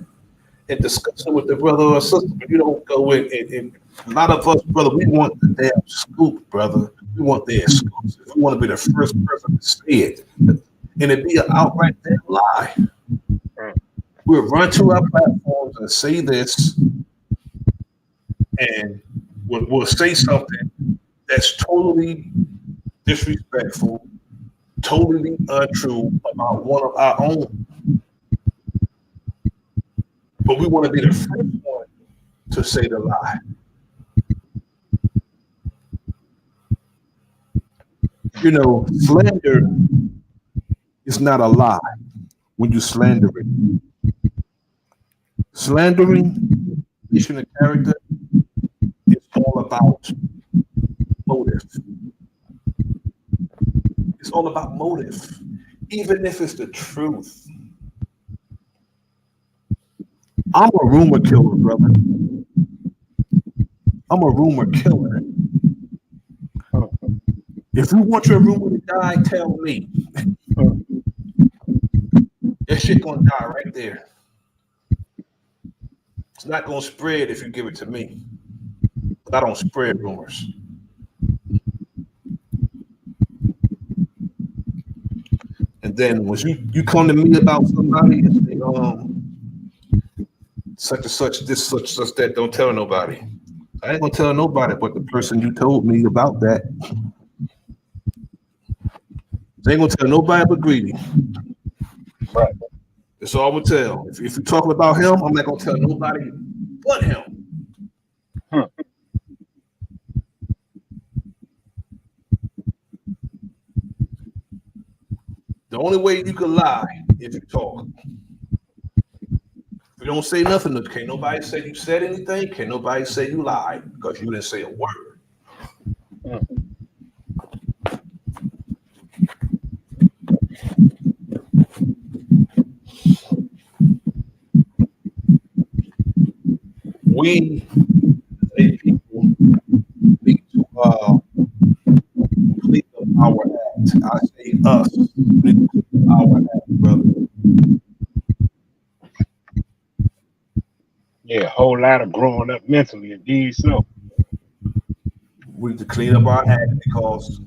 and discussing with the brother or sister. But you don't go in and a lot of us, brother, we want the damn scoop, brother. We want the exclusive. We want to be the first person to say it, and it be an outright damn lie. We'll run to our platforms and say this, and we'll say something that's totally disrespectful, totally untrue about one of our own. But we want to be the first one to say the lie. You know, slander is not a lie when you slander it. Slandering, issue of character, is all about motive. It's all about motive, even if it's the truth. I'm a rumor killer, brother. I'm a rumor killer. If you want your rumor to die, tell me. That shit gonna die right there. It's not gonna spread if you give it to me. I don't spread rumors. And then when you come to me about somebody and say, such and such, this, such, that, don't tell nobody. I ain't gonna tell nobody but the person you told me about that. They ain't gonna tell nobody but Greedy. Right. That's all I'm gonna tell. If you're talking about him, I'm not gonna tell nobody but him. The only way you can lie is you talk. If you don't say nothing, can't nobody say you said anything, can't nobody say you lied because you didn't say a word. We, as people, need to complete our act. I say us, we need to complete our act, brother. Yeah, a whole lot of growing up mentally, indeed. So We need to clean up our act because,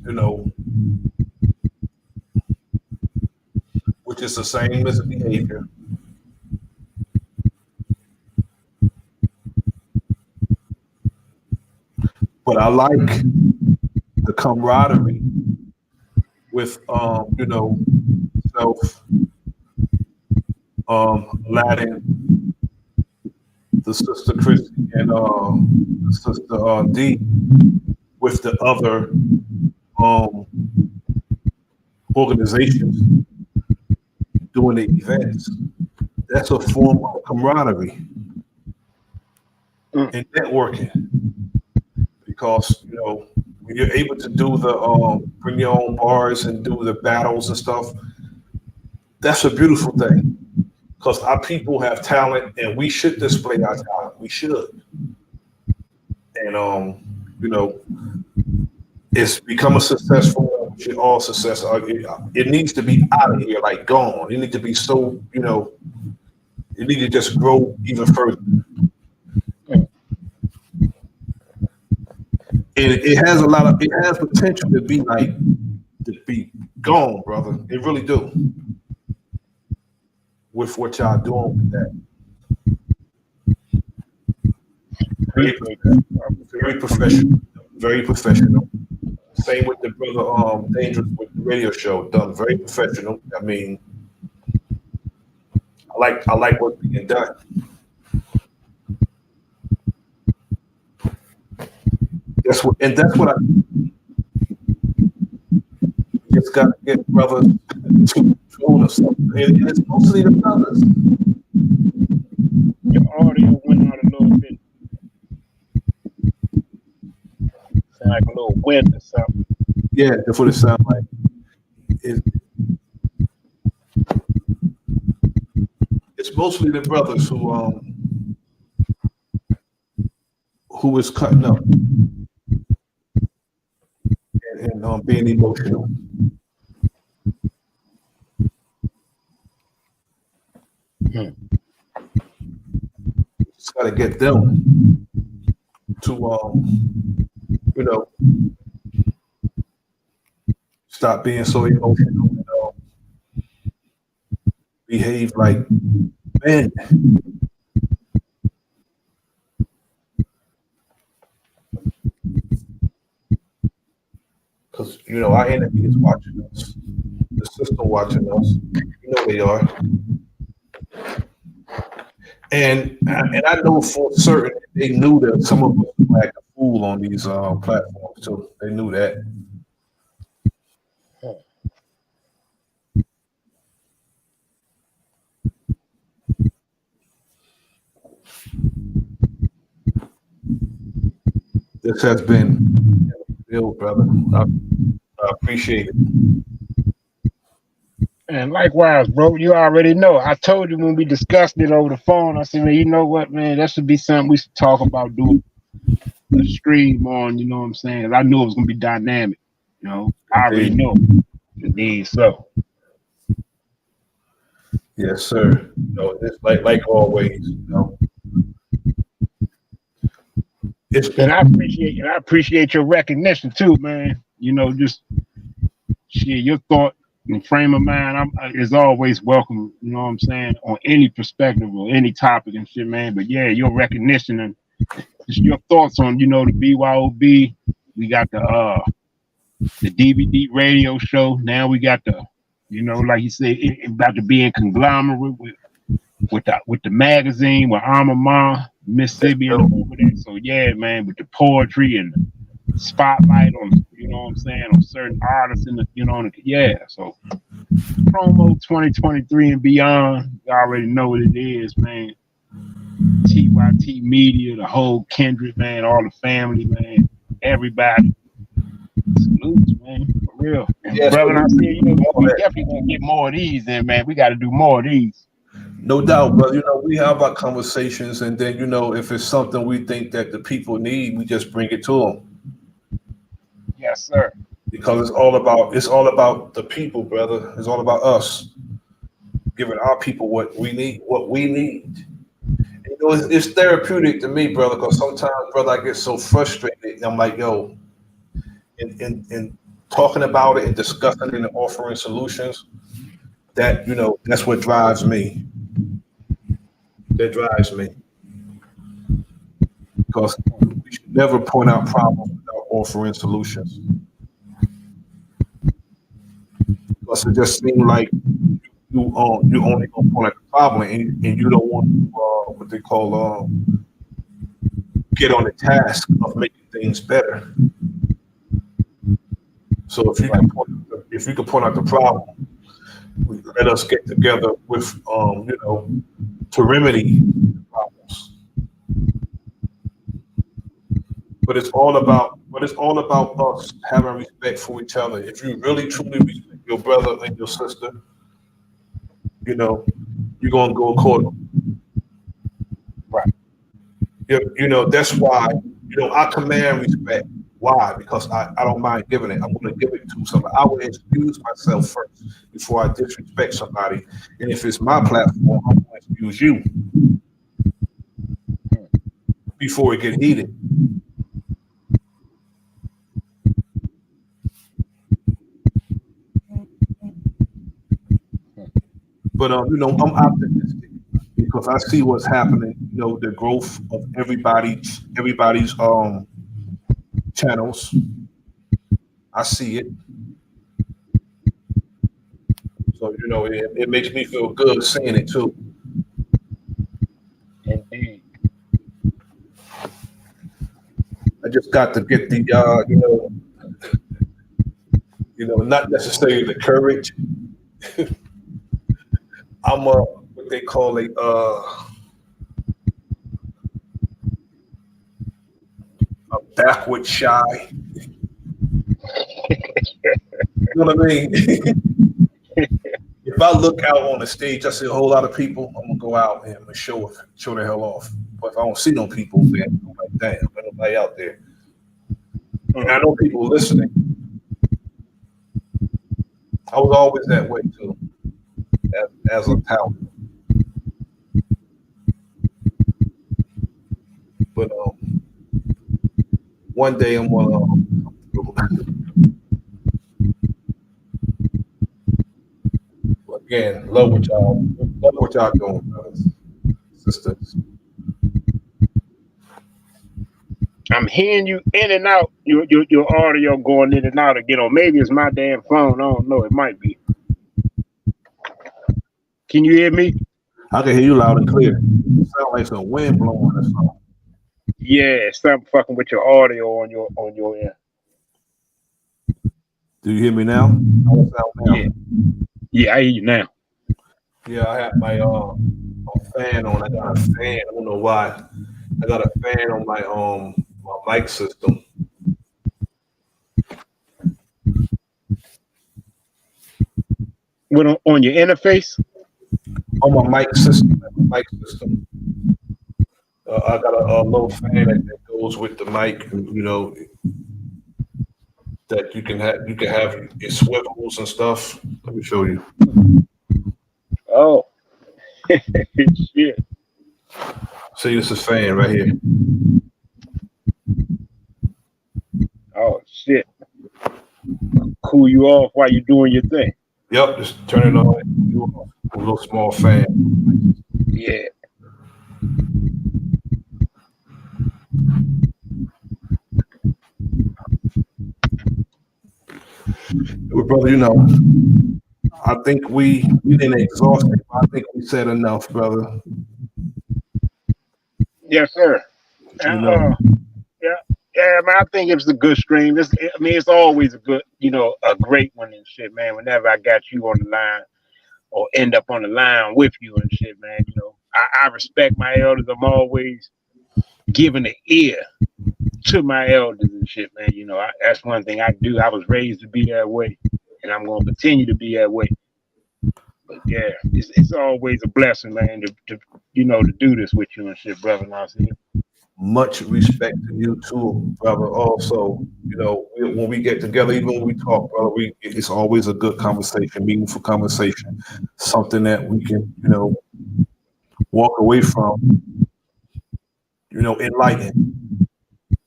which is the same as behavior. But I like the camaraderie with, self, Aladdin, the sister Christy, and the sister D, with the other organizations doing the events. That's a form of camaraderie and networking. Because when you're able to do the bring your own bars and do the battles and stuff, that's a beautiful thing. Because our people have talent, and we should display our talent. We should, and it's become a successful. We should all success. It needs to be out of here, like gone. It needs to be so. It needs to just grow even further. It has potential to be gone, brother. It really do. With what y'all doing with that. Very professional. Very professional. Same with the brother Dangerous with the radio show. Done very professional. I mean, I like what's being done. That's what I just got to get brothers to control of something. And it's mostly the brothers. Your audio went out a little bit. like a little wind or something. Yeah, that's what it sounds like. It's mostly the brothers who is cutting up and being emotional. Just got to get them to stop being so emotional and behave like men. Because our enemy is watching us, the system watching us. They are, and I know for certain they knew that some of us would act a fool on these platforms too. They knew that. This has been ill, brother. I appreciate it. And likewise, bro, you already know. I told you when we discussed it over the phone, I said, man, you know what, man, that should be something we should talk about doing a stream on, you know what I'm saying? I knew it was going to be dynamic, I already know. Indeed so. Yes, sir. It's like always, And I appreciate your recognition too, man. Just share your thought and frame of mind is always welcome, you know what I'm saying, on any perspective or any topic and shit, man. But yeah, your recognition and just your thoughts on, the BYOB. We got the DVD radio show. Now we got the, like you said, about to be in conglomerate with the magazine with Alma Mater, Mississippi and over there. So yeah, man, with the poetry and the spotlight on, on certain artists in the, so promo 2023 and beyond, you already know what it is, man. TYT Media, the whole kindred, man, all the family, man, everybody. Salutes, man, for real. And yes, brother, I said, we definitely gonna get more of these in, man. We got to do more of these. No doubt, brother. We have our conversations, and then if it's something we think that the people need, we just bring it to them. Yes, sir. Because it's all about the people, brother. It's all about us giving our people what we need. It's therapeutic to me, brother. Because sometimes, brother, I get so frustrated, and I'm like, yo, in talking about it and discussing it and offering solutions. That that's what drives me. That drives me. Because we should never point out problems without offering solutions. Because it just seems like you only gonna point out the problem and you don't want to, what they call get on the task of making things better. So if you can point out the problem, let us get together with to remedy the problems. But it's all about us having respect for each other. If you really truly respect your brother and your sister, you're gonna go accordingly. Right. That's why I command respect. Why? Because I don't mind giving it. I'm going to give it to somebody. I will excuse myself first before I disrespect somebody. And if it's my platform, I'm going to excuse you before it get heated. But I'm optimistic because I see what's happening. The growth of everybody's channels. I see it. So it makes me feel good seeing it too. Indeed. I just got to get the not necessarily the courage. I'm what they call a backward shy. You know what I mean? If I look out on the stage, I see a whole lot of people, I'm gonna go out and show the hell off. But if I don't see no people, then I'm like, damn, there's nobody out there. And I know people listening. I was always that way too, as a talent. But one day I'm gonna. Again, love what y'all doing, brothers, sisters. I'm hearing you in and out. Your audio going in and out again. Or maybe it's my damn phone. I don't know. It might be. Can you hear me? I can hear you loud and clear. You sound like some wind blowing or something. Yeah, something fucking with your audio on your end. Do you hear me now? How does it sound now? Yeah, I hear you now. Yeah, I have my fan on. I got a fan. I don't know why. I got a fan on my mic system. What on your interface? On my mic system. I got a little fan that goes with the mic, and that you can have it swivels and stuff. Let me show you. Oh, shit. See, this is fan right here. Oh shit. Cool you off while you're doing your thing. Yep, just turn it on. A little small fan. Yeah. Well, brother, I think we didn't exhaust it. I think we said enough, brother. Yes, sir. Yeah, man. I think it's a good stream. It's always a good, a great one and shit, man. Whenever I got you on the line or end up on the line with you and shit, man, I respect my elders. I'm always giving an ear to my elders and shit, man. That's one thing I do. I was raised to be that way, and I'm gonna continue to be that way. But yeah, it's always a blessing, man, to do this with you and shit, brother. Nasir. Much respect to you too, brother. Also, when we get together, even when we talk, brother, it's always a good conversation, meaningful conversation, something that we can, walk away from, enlightened.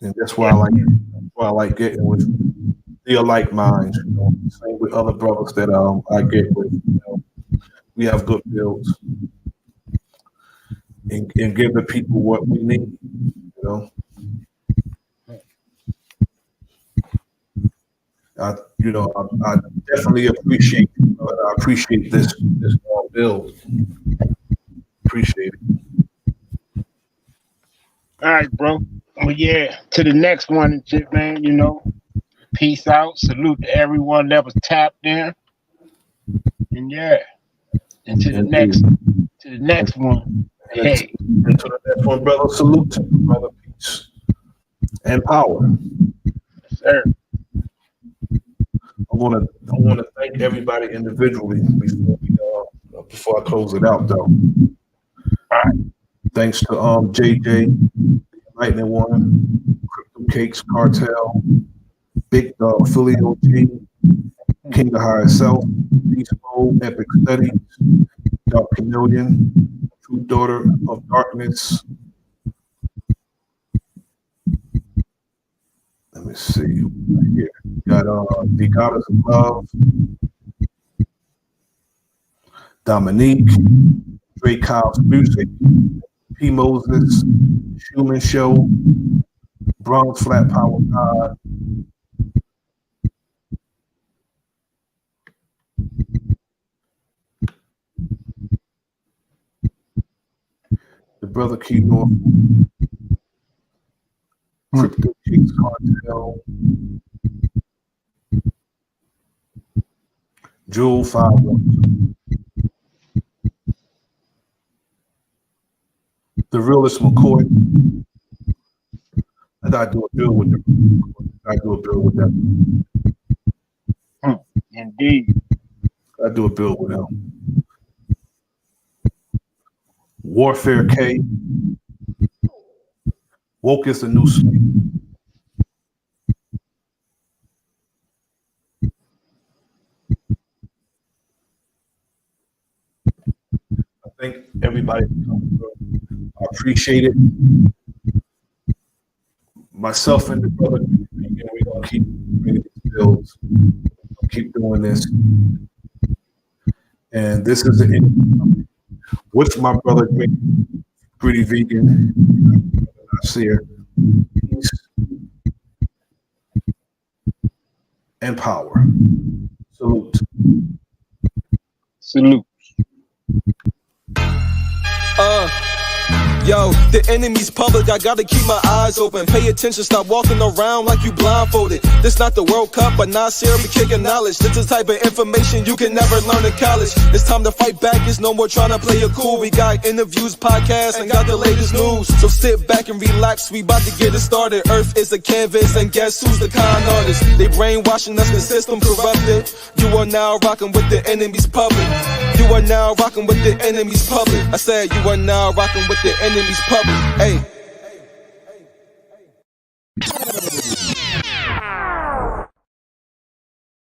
And that's why I like getting with the alike minds. Same with other brothers that I get with. We have good builds and give the people what we need. I definitely appreciate. I appreciate this build. Appreciate it. All right, bro. Well, yeah, to the next one and shit, man. Peace out. Salute to everyone that was tapped in. And yeah, and to the next one. Hey. And to the next one, brother. Salute to you, brother. Peace and power. Yes, sir. I want to thank everybody individually before I close it out, though. All right. Thanks to JJ, Lightning One, Crypto Cakes Cartel, Big Dog, Philly OG, King of Higher Self, Beast Mode, Epic Studies, Dark Chameleon, True Daughter of Darkness. Let me see. Right here. We got The Goddess of Love, Dominique, Dre Kyle's Music, P. Moses, Human Show, Bronx Flat Power God, the Brother Key North, Crypto Kings Cartel, Jewel 512, the realest McCoy. I gotta do a bill with them. I gotta do a bill with them. Indeed. I do a build with him. Warfare K. Woke is the new sleep. I thank everybody for coming through. I appreciate it. Myself and the brother, we're gonna keep bringing these builds. We'll keep doing this. And this is the end with my brother, Gritty Vegan, Nasir. Peace and power. Salute. Salute. Yo, the enemy's public, I gotta keep my eyes open. Pay attention, stop walking around like you blindfolded. This not the World Cup, but Nasir be kicking knowledge. This is the type of information you can never learn in college. It's time to fight back, it's no more trying to play it cool. We got interviews, podcasts, and got the latest news. So sit back and relax, we about to get it started. Earth is a canvas, and guess who's the con artist? They brainwashing us, the system corrupted. You are now rocking with the enemy's public. You are now rocking with the enemy's public. I said you are now rocking with the enemy's public. Hey.